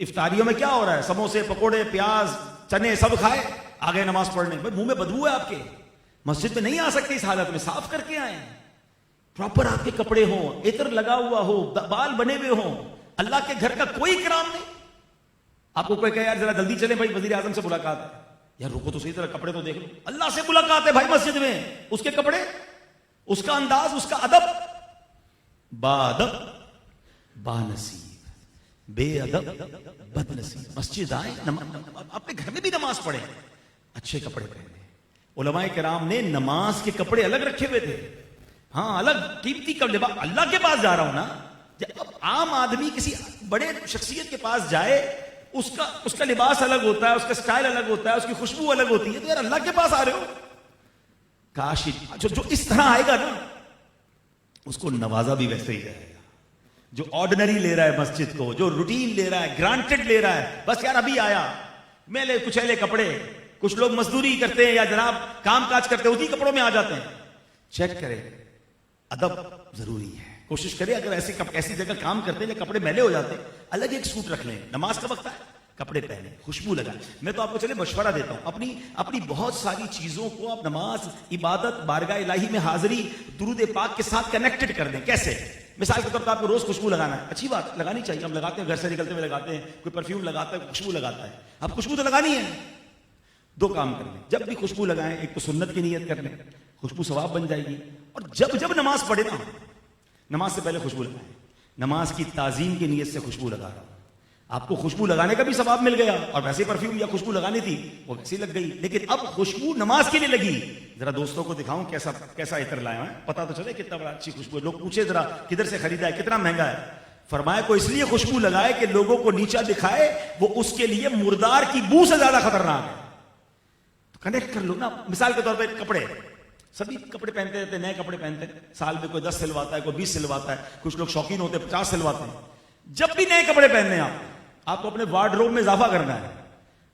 افطاریوں میں کیا ہو رہا ہے, سموسے, پکوڑے, پیاز, چنے سب کھائے, آگے نماز پڑھنے. بھائی منہ میں بدبو ہے آپ کے, مسجد میں نہیں آ سکتے اس حالت میں, صاف کر کے آئیں. پراپر آپ کے کپڑے ہوں, عطر لگا ہوا ہو, بال بنے ہوئے ہوں. اللہ کے گھر کا کوئی کرام نہیں. آپ کو کوئی کہے یار ذرا جلدی چلیں بھائی وزیر اعظم سے ملاقات ہے, یار رکو تو صحیح, طرح کپڑے تو دیکھ لو. اللہ سے ملاقات ہے بھائی مسجد میں, اس کے کپڑے, اس کا انداز, اس کا ادب. با ادب با نصیب, بے ادب بد نصیب. مسجد آئے, اپنے گھر میں بھی نماز پڑھیں, اچھے کپڑے پہنے. علماء کرام نے نماز کے کپڑے الگ رکھے ہوئے تھے. ہاں الگ قیمتی کپڑے. اللہ کے پاس جا رہا ہوں نا, جب عام آدمی کسی بڑے شخصیت کے پاس جائے, اس کا لباس الگ ہوتا ہے, اس کا سٹائل الگ ہوتا ہے, اس کی خوشبو الگ ہوتی ہے. تو یار اللہ کے پاس آ رہے ہو, کاش جو اس طرح آئے گا نا اس کو نوازا بھی ویسے ہی جائے گا. جو آرڈنری لے رہا ہے مسجد کو, جو روٹین لے رہا ہے, گرانٹڈ لے رہا ہے, بس یار ابھی آیا میں لے کچھ ایلے کپڑے. کچھ لوگ مزدوری کرتے ہیں یا جناب کام کاج کرتے ہیں, اسی کپڑوں میں آ جاتے ہیں. چیک کریں, ادب ضروری ہے. کوشش کریں اگر ایسی جگہ کام کرتے ہیں کپڑے میلے ہو جاتے ہیں, الگ ایک سوٹ رکھ لیں. نماز کا وقت ہے, کپڑے پہنے, خوشبو لگائیں. میں تو آپ کو چلے مشورہ دیتا ہوں, اپنی بہت ساری چیزوں کو آپ نماز, عبادت, بارگاہ الہی میں حاضری, درود پاک کے ساتھ کنیکٹڈ کر دیں. کیسے؟ مثال کے طور پر آپ کو روز خوشبو لگانا ہے, اچھی بات, لگانی چاہیے. ہم لگاتے ہیں, گھر سے نکلتے ہوئے لگاتے ہیں, کوئی پرفیوم لگاتا ہے, خوشبو لگاتا ہے. اب خوشبو تو لگانی ہے. 2 کام کر لیں, جب بھی خوشبو لگائیں, ایک تو سنت کی نیت کر لیں, خوشبو ثواب بن جائے گی. اور جب نماز پڑھے نا, نماز سے پہلے خوشبو لگائیں. نماز کی تعظیم کی نیت سے خوشبو لگا رہا ہوں, آپ کو خوشبو لگانے کا بھی ثواب مل گیا, اور ویسے پرفیوم یا خوشبو لگانی تھی وہ ویسے لگ گئی. لیکن اب خوشبو نماز کے لیے لگی, ذرا دوستوں کو دکھاؤں کیسا عطر لایا ہے, پتا تو چلے کتنا بڑا اچھی خوشبو ہے. لوگ پوچھے ذرا کدھر سے خریدا ہے, کتنا مہنگا ہے. فرمایا کو اس لیے خوشبو لگائے کہ لوگوں کو نیچا دکھائے, وہ اس کے لیے مردار کی بو سے زیادہ خطرناک ہے. تو کنیکٹ کر لو نا. مثال کے طور پہ کپڑے, سبھی کپڑے پہنتے رہتے ہیں, نئے کپڑے پہنتے ہیں, سال میں کوئی 10 سلواتا ہے, کوئی 20 سلواتا ہے, کچھ لوگ شوقین ہوتے ہیں 50 سلواتے ہیں. جب بھی نئے کپڑے پہننے ہیں آپ کو اپنے وارڈروب میں اضافہ کرنا ہے.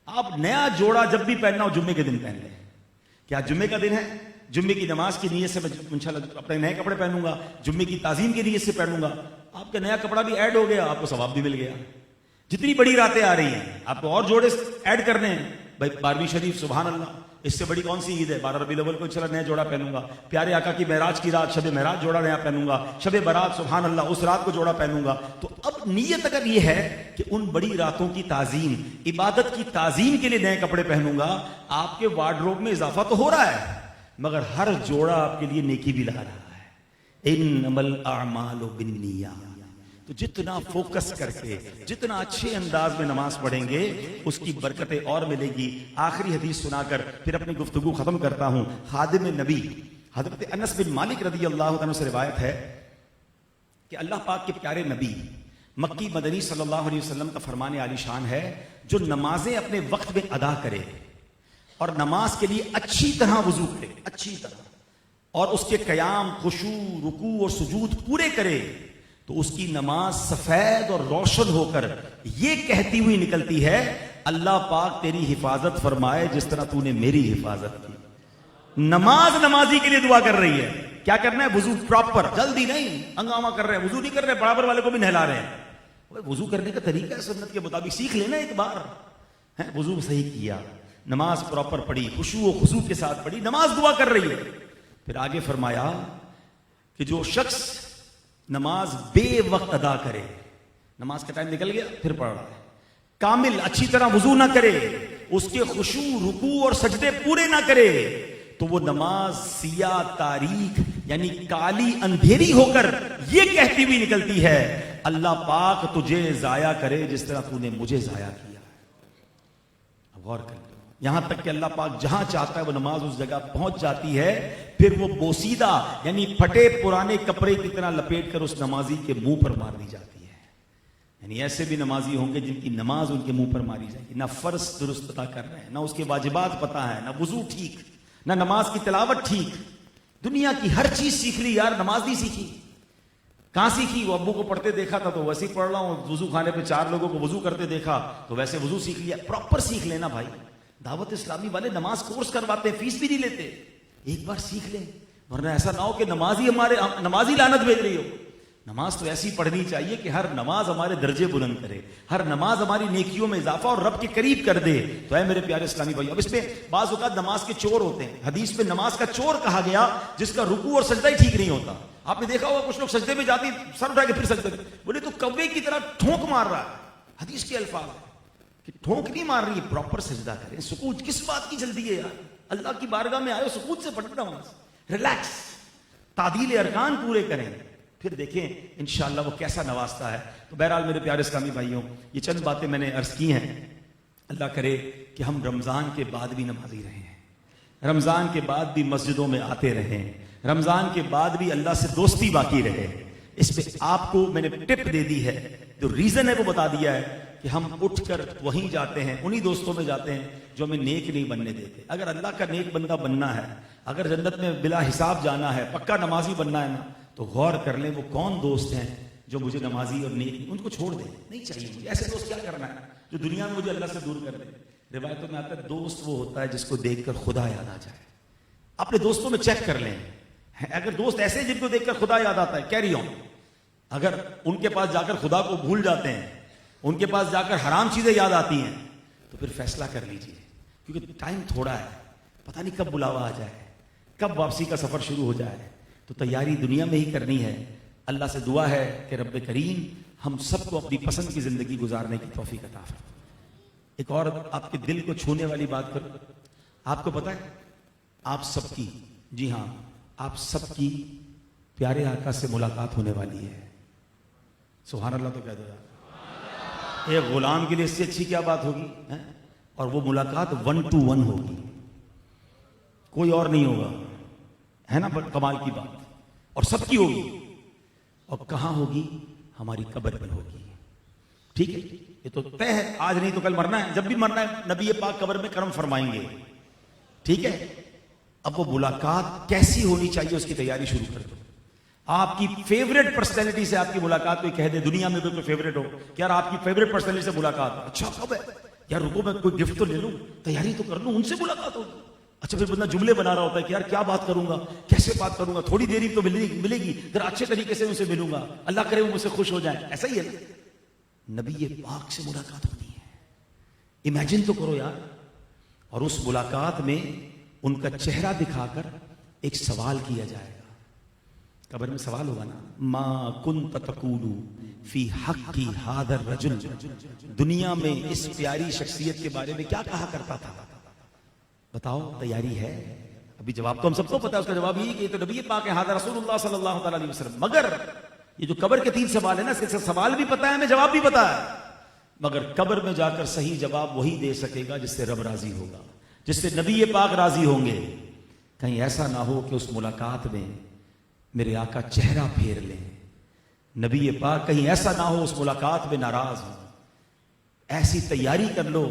آپ نیا جوڑا جب بھی پہننا ہو جمعے کے دن پہن لیں. کیا جمعے کا دن ہے, جمعے کی نماز کی نیت سے میں انشاءاللہ اپنے نئے کپڑے پہنوں گا، جمعے کی تعظیم کی نیت سے پہنوں گا، آپ کا نیا کپڑا بھی ایڈ ہو گیا، آپ کو ثواب بھی مل گیا۔ جتنی بڑی راتیں آ رہی ہیں آپ کو اور جوڑے ایڈ کرنے ہیں، بھائی 12ویں شریف، سبحان اللہ، اس سے بڑی کون سی عید ہے؟ 12 ربیع الاول کو انشاءاللہ نیا جوڑا پہنوں گا، پیارے آقا کی معراج کی رات، شب معراج جوڑا نیا پہنوں گا، شب برات، سبحان اللہ، اس رات کو جوڑا پہنوں گا۔ تو اب نیت اگر یہ ہے کہ ان بڑی راتوں کی تعظیم، عبادت کی تعظیم کے لیے نئے کپڑے پہنوں گا، آپ کے وارڈروب میں اضافہ تو ہو رہا ہے، مگر ہر جوڑا آپ کے لیے نیکی بھی لا رہا ہے۔ انما الاعمال بالنیات۔ تو جتنا فوکس کر کے، جتنا اچھے انداز میں نماز پڑھیں گے، اس کی برکتیں اور ملے گی۔ آخری حدیث سنا کر پھر اپنی گفتگو ختم کرتا ہوں۔ خادم نبی حضرت انس بن مالک رضی اللہ عنہ سے روایت ہے کہ اللہ پاک کے پیارے نبی مکی مدنی صلی اللہ علیہ وسلم کا فرمان عالی شان ہے، جو نمازیں اپنے وقت میں ادا کرے اور نماز کے لیے اچھی طرح وضو کرے، اچھی طرح، اور اس کے قیام، خشوع، رکوع اور سجود پورے کرے، تو اس کی نماز سفید اور روشن ہو کر یہ کہتی ہوئی نکلتی ہے، اللہ پاک تیری حفاظت فرمائے جس طرح تو نے میری حفاظت کی۔ نماز نمازی کے لیے دعا کر رہی ہے۔ کیا کرنا ہے؟ وضو پراپر، جلدی نہیں، ہنگامہ کر رہے ہیں، وضو نہیں کر رہے، برابر والے کو بھی نہلا رہے ہیں۔ وضو کرنے کا طریقہ ہے سنت کے مطابق، سیکھ لینا ایک بار۔ وضو صحیح کیا، نماز پراپر پڑھی، خشوع و خضوع کے ساتھ پڑھی، نماز دعا کر رہی ہے۔ پھر آگے فرمایا کہ جو شخص نماز بے وقت ادا کرے، نماز کا ٹائم نکل گیا پھر پڑھ رہا ہے، کامل اچھی طرح وضو نہ کرے، اس کے خشوع، رکوع اور سجدے پورے نہ کرے، تو وہ نماز سیاہ تاریک یعنی کالی اندھیری ہو کر یہ کہتی ہوئی نکلتی ہے، اللہ پاک تجھے ضائع کرے جس طرح تو نے مجھے ضائع کیا۔ اب غور کر لو، یہاں تک کہ اللہ پاک جہاں چاہتا ہے وہ نماز اس جگہ پہنچ جاتی ہے، پھر وہ بوسیدہ یعنی پھٹے پرانے کپڑے کی طرح لپیٹ کر اس نمازی کے منہ پر مار دی جاتی ہے۔ یعنی ایسے بھی نمازی ہوں گے جن کی نماز ان کے منہ پر ماری جائے گی، نہ فرض درست پتہ کر رہے ہیں، نہ اس کے واجبات پتہ ہے، نہ وضو ٹھیک، نہ نماز کی تلاوت ٹھیک، دنیا کی ہر چیز سیکھ لی یار، نماز نہیں سیکھی۔ کہاں سیکھی؟ وہ ابو کو پڑھتے دیکھا تھا تو ویسے ہی پڑھ رہا ہوں، وضو خانے پہ 4 لوگوں کو وضو کرتے دیکھا تو ویسے وضو سیکھ لیا۔ پراپر سیکھ لینا بھائی، دعوت اسلامی والے نماز کورس کرواتے ہیں، فیس بھی نہیں لیتے، ایک بار سیکھ لیں، ورنہ ایسا نہ ہو کہ نمازی لعنت بھیج رہی ہو۔ نماز تو ایسی پڑھنی چاہیے کہ ہر نماز ہمارے درجے بلند کرے، ہر نماز ہماری نیکیوں میں اضافہ اور رب کے قریب کر دے۔ تو اے میرے پیارے اسلامی بھائی، اب اس میں بعض اوقات نماز کے چور ہوتے ہیں، حدیث میں نماز کا چور کہا گیا جس کا رکوع اور سجدہ ہی ٹھیک نہیں ہوتا۔ آپ نے دیکھا ہوگا کچھ لوگ سجدے میں جاتے سر اٹھا کے پھر سجدے میں، بولے تو کوے کی طرح ٹھونک مار رہا ہے، حدیث کے الفاظ کہ ٹھونک نہیں مار رہی ہے، پراپر سجدہ کریں، سکوت، کس بات کی جلدی ہے یار؟ اللہ کی بارگاہ میں آئے، سکوت سے پڑھنا نماز، ریلیکس، تعدیل ارکان پورے کریں، پھر دیکھیں انشاءاللہ وہ کیسا نوازتا ہے۔ تو بہرحال میرے پیارے اسلامی بھائیوں، یہ چند باتیں میں نے عرض کی ہیں، اللہ کرے کہ ہم رمضان کے بعد بھی نمازی رہیں، رمضان کے بعد بھی مسجدوں میں آتے رہیں، رمضان کے بعد بھی اللہ سے دوستی باقی رہے۔ اس پہ آپ کو میں نے ٹپ دے دی ہے، جو ریزن ہے وہ بتا دیا ہے کہ ہم اٹھ کر وہیں جاتے ہیں، انہی دوستوں میں جاتے ہیں جو ہمیں نیک نہیں بننے دیتے۔ اگر اللہ کا نیک بندہ بننا ہے، اگر جنت میں بلا حساب جانا ہے، پکا نمازی بننا ہے نا، تو غور کر لیں وہ کون دوست ہیں جو مجھے نمازی اور نیک، ان کو چھوڑ دیں، نہیں چاہیے مجھے ایسے دوست۔ کیا کرنا ہے جو دنیا میں مجھے اللہ سے دور کر دے؟ روایتوں میں آتا ہے دوست وہ ہوتا ہے جس کو دیکھ کر خدا یاد آ جائے۔ اپنے دوستوں میں چیک کر لیں، اگر دوست ایسے جن کو دیکھ کر خدا یاد آتا ہے، کیری آن۔ اگر ان کے پاس جا کر خدا کو بھول جاتے ہیں، ان کے پاس جا کر حرام چیزیں یاد آتی ہیں، تو پھر فیصلہ کر لیجئے، کیونکہ ٹائم تھوڑا ہے، پتہ نہیں کب بلاوا آ جائے، کب واپسی کا سفر شروع ہو جائے۔ تو تیاری دنیا میں ہی کرنی ہے۔ اللہ سے دعا ہے کہ رب کریم ہم سب کو اپنی پسند کی زندگی گزارنے کی توفیق عطا فرمائے۔ ایک اور آپ کے دل کو چھونے والی بات کروں، آپ کو پتہ ہے آپ سب کی، جی ہاں آپ سب کی پیارے آقا سے ملاقات ہونے والی ہے۔ سبحان اللہ تو کہہ دو یار، ایک غلام کے لیے اس سے اچھی کیا بات ہوگی؟ اور وہ ملاقات 1 to 1 ہوگی، کوئی اور نہیں ہوگا، ہے نا؟ کمال کی بات، اور سب کی ہوگی، اور کہاں ہوگی؟ ہماری قبر میں ہوگی۔ ٹھیک ہے، یہ تو طے ہے، آج نہیں تو کل مرنا ہے، جب بھی مرنا ہے نبی پاک قبر میں کرم فرمائیں گے۔ ٹھیک ہے، اب وہ ملاقات کیسی ہونی چاہیے اس کی تیاری شروع کر دو۔ آپ کی فیوریٹ پرسنالٹی سے آپ کی ملاقات کوئی کہہ دے، دنیا میں کوئی فیوریٹ ہو کہ یار آپ کی فیوریٹ پرسنالٹی سے ملاقات، اچھا کب ہے یار، رکو میں کوئی گفٹ تو لے لوں، تیاری تو کر لوں، ان سے ملاقات ہوگی، اچھا پھر بندہ جملے بنا رہا ہوتا ہے کہ یار کیا بات کروں گا، کیسے بات کروں گا، تھوڑی دیر ہی تو ملے گی، ذرا اچھے طریقے سے ان سے ملوں گا، اللہ کرے وہ مجھ سے خوش ہو جائیں. ایسا ہی ہے نا، نبی پاک سے ملاقات ہوتی ہے. امیجن تو کرو یار. اور اس ملاقات میں ان کا چہرہ دکھا کر ایک سوال کیا جائے گا. قبر میں سوال ہوگا نا، ما کنت تقول فی حق ھذا الرجل، دنیا میں اس پیاری شخصیت کے بارے میں کیا کہا کرتا تھا؟ بتاؤ، تیاری ہے؟ ابھی جواب تو ہم سب کو پتا ہے، اس کا جواب یہی کہ تو نبی پاک ہے ھذا رسول اللہ صلی اللہ تعالی علیہ وسلم. مگر یہ جو قبر کے 3 سوال ہیں نا، اس کے سوال بھی پتا ہے ہمیں، جواب بھی پتا ہے، مگر قبر میں جا کر صحیح جواب وہی دے سکے گا جس سے رب راضی ہوگا، جس سے نبی پاک راضی ہوں گے. کہیں ایسا نہ ہو کہ اس ملاقات میں میرے آقا چہرہ پھیر لیں. نبی پاک کہیں ایسا نہ ہو اس ملاقات میں ناراض ہو. ایسی تیاری کر لو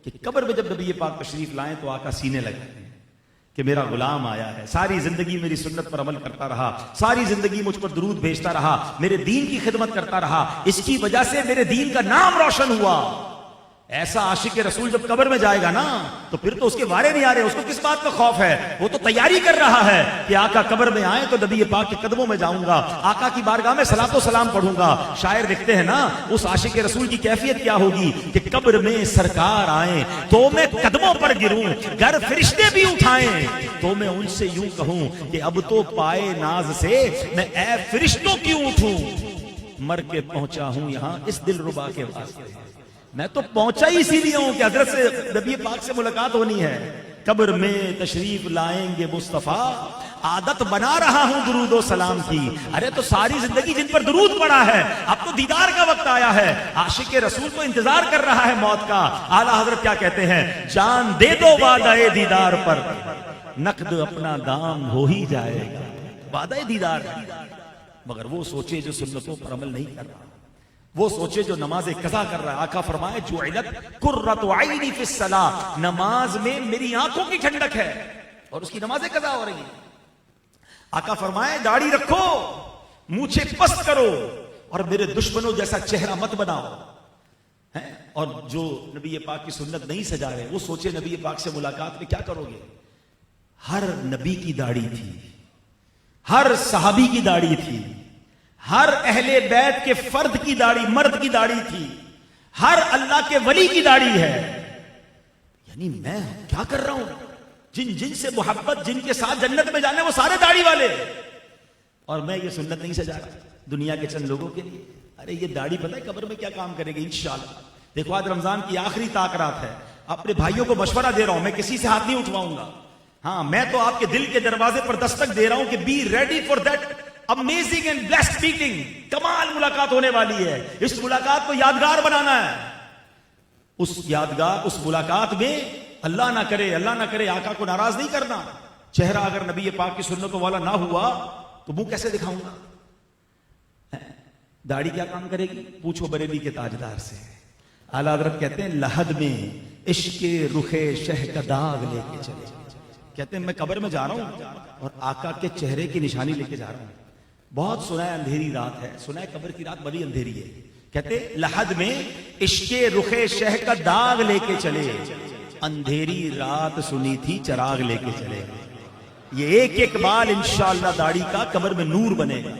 کہ قبر میں جب نبی پاک تشریف لائیں تو آقا سینے لگائیں کہ میرا غلام آیا ہے، ساری زندگی میری سنت پر عمل کرتا رہا، ساری زندگی مجھ پر درود بھیجتا رہا، میرے دین کی خدمت کرتا رہا، اس کی وجہ سے میرے دین کا نام روشن ہوا. ایسا عاشق رسول جب قبر میں جائے گا نا تو پھر تو اس کے وارے نہیں آ رہے، اس کو کس بات کا خوف ہے؟ وہ تو تیاری کر رہا ہے کہ آقا قبر میں آئیں تو نبی پاک کے قدموں میں جاؤں گا، آقا کی بارگاہ میں صلاۃ و سلام پڑھوں گا. شاعر لکھتے ہیں نا، اس عاشق رسول کی کیفیت کیا ہوگی کہ قبر میں سرکار آئیں تو میں قدموں پر گروں، گر فرشتے بھی اٹھائیں تو میں ان سے یوں کہوں کہ اب تو پائے ناز سے میں اے فرشتوں کیوں اٹھوں، مر کے پہنچا ہوں یہاں اس دل ربا کے واسطے. میں تو پہنچا ہی اسی لیے ہوں کہ حضرت سے نبی پاک سے ملاقات ہونی ہے. قبر میں تشریف لائیں گے مصطفیٰ، عادت بنا رہا ہوں درود و سلام کی. ارے تو ساری زندگی جن پر درود پڑا ہے، اب تو دیدار کا وقت آیا ہے. عاشق رسول تو انتظار کر رہا ہے موت کا. اعلیٰ حضرت کیا کہتے ہیں؟ جان دے دو وعدہ دیدار پر، نقد اپنا دام ہو ہی جائے گا. وعدہ دیدار ہے، مگر وہ سوچے جو سنتوں پر عمل نہیں کر رہا، وہ سوچے جو نماز قضا کر رہا ہے. آقا فرمائے جعلت قرۃ عینی فی الصلاۃ، نماز میں میری آنکھوں کی ٹھنڈک ہے، اور اس کی نماز قضا ہو رہی ہے. آقا فرمائے داڑھی رکھو، مونچھیں پست کرو، اور میرے دشمنوں جیسا چہرہ مت بناؤ. اور جو نبی پاک کی سنت نہیں سجا رہے وہ سوچے نبی پاک سے ملاقات میں کیا کرو گے. ہر نبی کی داڑھی تھی، ہر صحابی کی داڑھی تھی، ہر اہل بیت کے فرد کی داڑھی، مرد کی داڑھی تھی، ہر اللہ کے ولی کی داڑھی ہے. یعنی میں کیا کر رہا ہوں؟ جن سے محبت، جن کے ساتھ جنت میں جانے وہ سارے داڑھی والے، اور میں یہ سنت نہیں سجا رہا دنیا کے چند لوگوں کے لیے. ارے یہ داڑھی پتہ ہے قبر میں کیا کام کرے گی انشاءاللہ. دیکھو آج رمضان کی آخری تاکرات ہے، اپنے بھائیوں کو مشورہ دے رہا ہوں، میں کسی سے ہاتھ نہیں اٹھواؤں گا. ہاں میں تو آپ کے دل کے دروازے پر دستک دے رہا ہوں کہ be ready for that amazing and blessed meeting. کمال ملاقات ہونے والی ہے. اس ملاقات کو یادگار بنانا ہے. اس یادگار، اس ملاقات میں اللہ نہ کرے آقا کو ناراض نہیں کرنا. چہرہ اگر نبی پاک کی سنتوں والا نہ ہوا تو منہ کیسے دکھاؤں گا؟ داڑھی کیا کام کرے گی؟ پوچھو بریلی کے تاجدار سے. اعلیٰ حضرت کہتے ہیں لحد میں عشق رخ شہ کا داغ لے کے چلے. کہتے ہیں میں قبر میں جا رہا ہوں اور آقا کے چہرے کی نشانی لے کے جا رہا ہوں. بہت سنا ہے اندھیری رات ہے، سنا ہے قبر کی رات بڑی اندھیری ہے. کہتے لحد میں عشق رخ شہ کا داغ لے کے چلے، اندھیری رات سنی تھی چراغ لے کے چلے. یہ ایک بال انشاءاللہ داڑھی کا قبر میں نور بنے گا.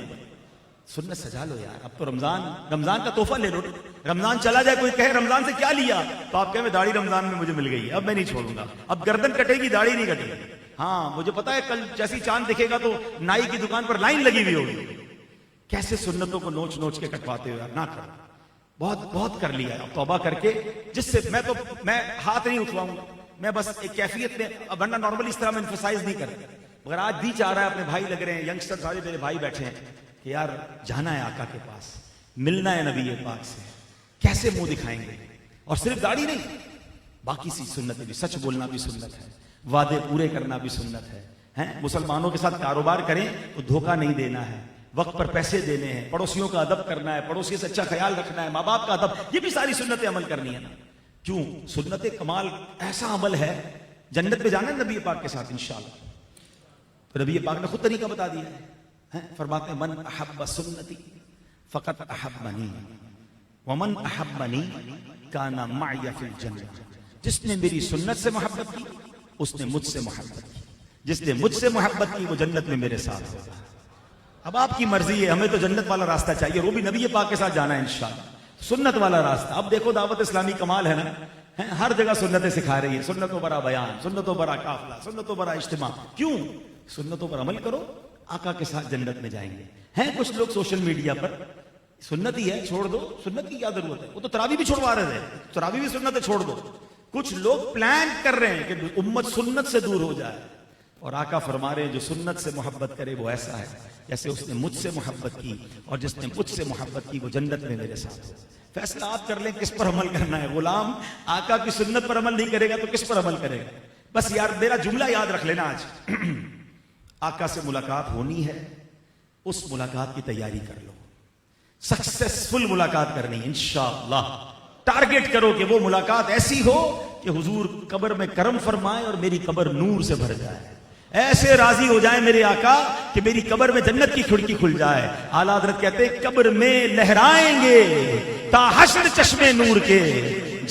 سنت سجا لو یار. اب تو رمضان کا تحفہ لے لو. رمضان چلا جائے، کوئی کہے رمضان سے کیا لیا، تو آپ کہیں میں داڑھی رمضان میں مجھے مل گئی، اب میں نہیں چھوڑوں گا. اب گردن کٹے گی، داڑھی نہیں کٹے گی. ہاں مجھے پتا ہے کل جیسی چاند دکھے گا تو نائی کی دکان پر لائن لگی ہوئی ہوگی. کیسے سنتوں کو نوچ نوچ کے کٹواتے ہو یار، نہ کرو. بہت کر لیا ہے. توبہ کر کے جس سے میں ہاتھ نہیں اٹھواؤں گا. میں بس ایک کیفیت میں، ورنہ نارملی اس طرح میں ایمفسائز نہیں کرتا، مگر آج بھی چاہ رہا ہے. اپنے بھائی لگ رہے ہیں، ینگسٹر سارے میرے بھائی بیٹھے ہیں کہ یار جانا ہے آقا کے پاس، ملنا ہے نبی پاک سے. کیسے منہ دکھائیں گے؟ اور صرف داڑھی نہیں، باقی سی سنتیں بھی. سچ بولنا بھی سنت ہے، وعدے پورے کرنا بھی سنت ہے. مسلمانوں کے ساتھ کاروبار کریں تو دھوکہ نہیں دینا ہے، وقت پر پیسے دینے ہیں، پڑوسیوں کا ادب کرنا ہے، پڑوسی سے اچھا خیال رکھنا ہے، ماں باپ کا ادب، یہ بھی ساری سنتیں عمل کرنی ہے نا. کیوں؟ سنت کمال ایسا عمل ہے، جنت میں جانا ہے نبی پاک کے ساتھ انشاءاللہ. تو نبی پاک نے خود طریقہ بتا دیا ہے. فرماتے ہیں من احب سنتی فقط احبنی ومن احبنی کان معی فی الجنہ. جس نے میری سنت سے محبت کی اس نے مجھ سے محبت کی. جس نے مجھ سے محبت کی وہ جنت میں میرے ساتھ ہوگا. اب آپ کی مرضی ہے, ہمیں تو جنت والا راستہ چاہیے, وہ بھی نبی پاک کے ساتھ جانا ہے انشاءاللہ, سنت والا راستہ. اب دیکھو دعوت اسلامی کمال ہے نا, ہر جگہ سنتیں سکھا رہی ہے, سنتوں برا بیان, سنتوں برا قافلہ, سنتوں برا اجتماع. کیوں؟ سنتوں پر عمل کرو, آقا کے ساتھ جنت میں جائیں گے. ہیں کچھ لوگ سوشل میڈیا پر سنت ہی ہے چھوڑ دو, سنت کی کیا ضرورت ہے, وہ تو تراویح بھی چھوڑوا رہے تھے, تراویح بھی سنت ہے چھوڑ دو. کچھ لوگ پلان کر رہے ہیں کہ امت سنت سے دور ہو جائے, اور آقا فرما رہے ہیں جو سنت سے محبت کرے وہ ایسا ہے جیسے اس نے مجھ سے محبت کی, اور جس نے مجھ سے محبت کی وہ جنت میں میرے ساتھ ہو. فیصلہ آپ کر لیں کس پر عمل کرنا ہے. غلام آقا کی سنت پر عمل نہیں کرے گا تو کس پر عمل کرے گا؟ بس یار میرا جملہ یاد رکھ لینا آج. آقا سے ملاقات ہونی ہے, اس ملاقات کی تیاری کر لو. سکسیسفل ملاقات کرنی انشاءاللہ. ٹارگٹ کرو کہ وہ ملاقات ایسی ہو کہ حضور قبر میں کرم فرمائے اور میری قبر نور سے بھر جائے. ایسے راضی ہو جائیں میرے آقا کہ میری قبر میں جنت کی کھڑکی کھل جائے. اعلیٰ حضرت کہتے ہیں قبر میں لہرائیں گے تا حشر چشمے نور کے,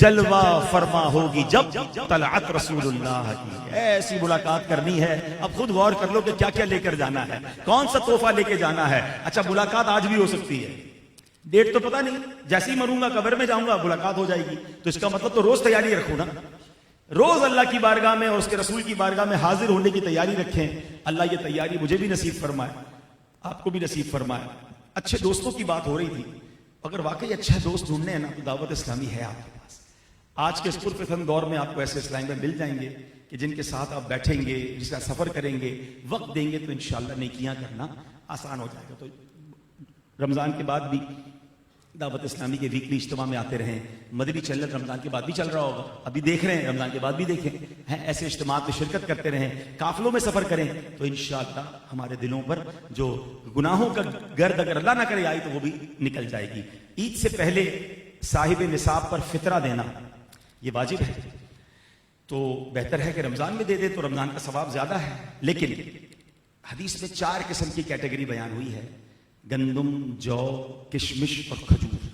جلوہ فرما ہوگی جب طلعت رسول اللہ کی. ایسی ملاقات کرنی ہے. اب خود غور کر لو کہ کیا کیا لے کر جانا ہے, کون سا تحفہ لے کے جانا ہے. اچھا ملاقات آج بھی ہو سکتی ہے, ڈیٹ تو پتہ نہیں, جیسے ہی مروں گا قبر میں جاؤں گا ملاقات ہو جائے گی. تو اس کا مطلب تو روز تیاری رکھو نا, روز اللہ کی بارگاہ میں اور اس کے رسول کی بارگاہ میں حاضر ہونے کی تیاری رکھیں. اللہ یہ تیاری مجھے بھی نصیب فرمائے, آپ کو بھی نصیب فرمائے. اچھے دوستوں کی بات ہو رہی تھی, اگر واقعی اچھے دوست ڈھونڈنے ہیں نا تو دعوت اسلامی ہے آپ کے پاس. آج کے اس پرفتن دور میں آپ کو ایسے اسلام میں مل جائیں گے کہ جن کے ساتھ آپ بیٹھیں گے, جس کا سفر کریں گے, وقت دیں گے تو انشاءاللہ نیکیاں کرنا آسان ہو جائے گا. تو رمضان کے بعد بھی دعوت اسلامی کے ویکلی اجتماع میں آتے رہیں. مدنی چینل رمضان کے بعد بھی چل رہا ہوگا, ابھی دیکھ رہے ہیں, رمضان کے بعد بھی دیکھیں. ایسے اجتماع میں شرکت کرتے رہیں, قافلوں میں سفر کریں, تو انشاءاللہ ہمارے دلوں پر جو گناہوں کا گرد اگر اللہ نہ کرے آئی تو وہ بھی نکل جائے گی. عید سے پہلے صاحب نصاب پر فطرہ دینا یہ واجب ہے, تو بہتر ہے کہ رمضان میں دے دے تو رمضان کا ثواب زیادہ ہے. لیکن حدیث میں 4 قسم کی کیٹیگری بیان ہوئی ہے, گندم, جو, کشمش اور کھجور.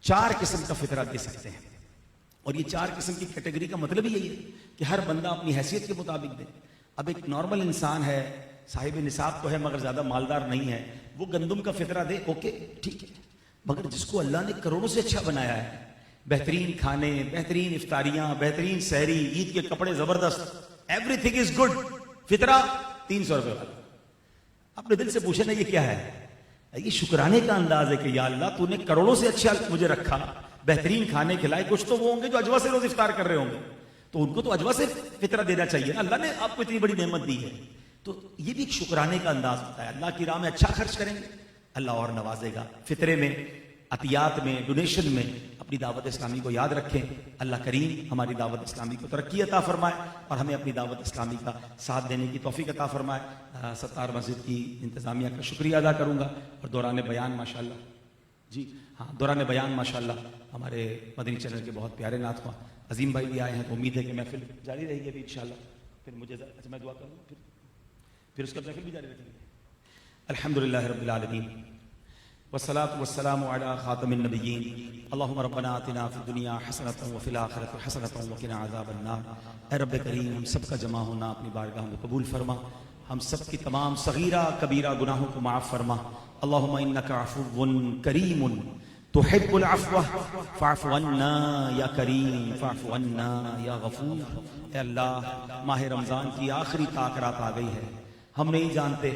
4 قسم کا فطرہ دے سکتے ہیں, اور یہ 4 قسم کی کیٹیگری کا مطلب ہی یہی ہے کہ ہر بندہ اپنی حیثیت کے مطابق دے. اب ایک نارمل انسان ہے, صاحب نصاب تو ہے مگر زیادہ مالدار نہیں ہے, وہ گندم کا فطرہ دے, اوکے ٹھیک ہے. مگر جس کو اللہ نے کروڑوں سے اچھا بنایا ہے, بہترین کھانے, بہترین افطاریاں, بہترین سحری, عید کے کپڑے زبردست, ایوری تھنگ از گڈ, فطرہ 300 روپے والا. اپنے دل سے پوچھے نا یہ کیا ہے؟ یہ شکرانے کا انداز ہے کہ یا اللہ تو نے کروڑوں سے اچھا مجھے رکھا, بہترین کھانے کھلائے. کچھ تو وہ ہوں گے جو اجوا سے روز افطار کر رہے ہوں گے, تو ان کو تو اجوا سے فطرہ دینا چاہیے نا. اللہ نے آپ کو اتنی بڑی نعمت دی ہے, تو یہ بھی ایک شکرانے کا انداز ہوتا ہے. اللہ کی راہ میں اچھا خرچ کریں گے, اللہ اور نوازے گا. فطرے میں, عطیات میں, ڈونیشن میں اپنی دعوت اسلامی کو یاد رکھیں. اللہ کریم ہماری دعوت اسلامی کو ترقی عطا فرمائے اور ہمیں اپنی دعوت اسلامی کا ساتھ دینے کی توفیق عطا فرمائے. ستار مسجد کی انتظامیہ کا شکریہ ادا کروں گا, اور دوران بیان ماشاءاللہ, جی ہاں دوران بیان ماشاءاللہ ہمارے مدنی چینل کے بہت پیارے نعت خواں عظیم بھائی بھی آئے ہیں, تو امید ہے کہ محفل جاری رہے گی ابھی انشاءاللہ. پھر مجھے اچھا میں دعا کروں, پھر اس کا محفل بھی جاری رکھیں گے. الحمدللہ رب العالمین والصلاة والسلام على خاتم النبیین. اللہم ربنا آتنا فی الدنیا حسنۃ وفی الآخرۃ حسنۃ وقنا عذاب النار. اے رب کریم ہم سب کا جمع ہونا اپنی بارگاہ میں قبول فرما, ہم سب کی تمام صغیرہ کبیرہ گناہوں کو معاف فرما. اللہم انک عفو کریم تحب العفو فاعف عنا یا کریم فاعف عنا یا غفور. اے اللہ ماہ رمضان کی آخری طاق رات آ گئی ہے, ہم نہیں جانتے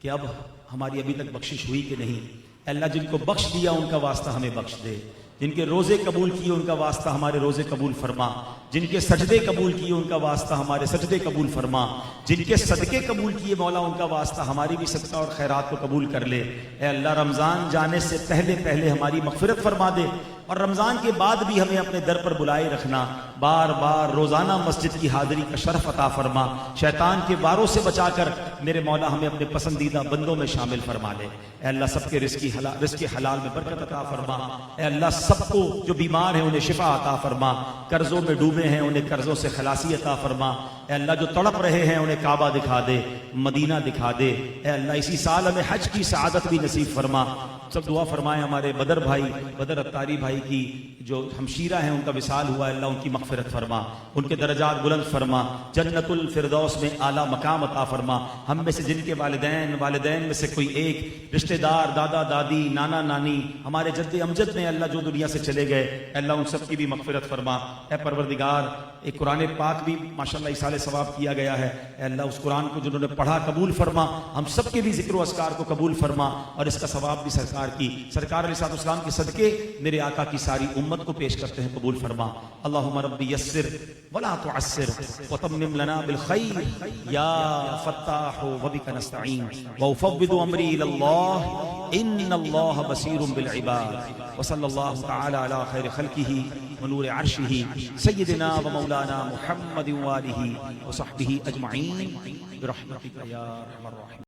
کہ اب ہماری ابھی تک بخشش ہوئی کہ نہیں. اللہ جن کو بخش دیا ان کا واسطہ ہمیں بخش دے, جن کے روزے قبول کیے ان کا واسطہ ہمارے روزے قبول فرما, جن کے سجدے قبول کیے ان کا واسطہ ہمارے سجدے قبول فرما, جن کے صدقے قبول کیے مولا ان کا واسطہ ہماری بھی صدقہ اور خیرات کو قبول کر لے. اے اللہ رمضان جانے سے پہلے پہلے ہماری مغفرت فرما دے, اور رمضان کے بعد بھی ہمیں اپنے در پر بلائے رکھنا. بار بار روزانہ مسجد کی حاضری کا شرف عطا فرما. شیطان کے واروں سے بچا کر میرے مولا ہمیں اپنے پسندیدہ بندوں میں شامل فرما لے. اے اللہ سب کے رزق حلال میں برکت عطا فرما. اے اللہ سب کو جو بیمار ہیں انہیں شفا عطا فرما, قرضوں میں ڈوبے ہیں انہیں قرضوں سے خلاصی عطا فرما. اے اللہ جو تڑپ رہے ہیں انہیں کعبہ دکھا دے, مدینہ دکھا دے. اے اللہ اسی سال ہمیں حج کی سعادت بھی نصیب فرما. سب دعا فرمائے ہمارے بدر بھائی, بدر اتاری بھائی بھائی کی جو ہمشیرہ ہیں ان کا وصال ہوا، اللہ ان کی مغفرت فرما، ان کے درجات بلند فرما، جنت الفردوس میں اعلیٰ مقام عطا فرما۔ ہم میں سے جن کے والدین میں سے کوئی ایک رشتہ دار، دادا دادی، نانا نانی، ہمارے جد امجد میں اللہ جو دنیا سے چلے گئے، اللہ ان سب کی بھی مغفرت فرما۔ اے پروردگار، ایک قرآن پاک بھی ماشاءاللہ ایصال ثواب کیا گیا ہے، اے اللہ اس قرآن کو جنہوں نے پڑھا قبول فرما، ہم سب کے بھی ذکر و اذکار کو قبول فرما، اور اس کا ثواب بھی سرکار علیہ السلام کے صدقے میرے آقا کی ساری امت کو پیش کرتے ہیں، قبول فرما۔ اللہم ربی یسر ولا تعسر وتمم لنا بالخیر یا فتاح وبک نستعین وافوض امری الی اللہ ان اللہ بصیر بالعباد وصلی اللہ تعالی علی خیر خلقہ ونور عرشہ سیدنا و مولانا محمد وآلہ وصحبہ اجمعین برحمتک یا ارحم الراحمین۔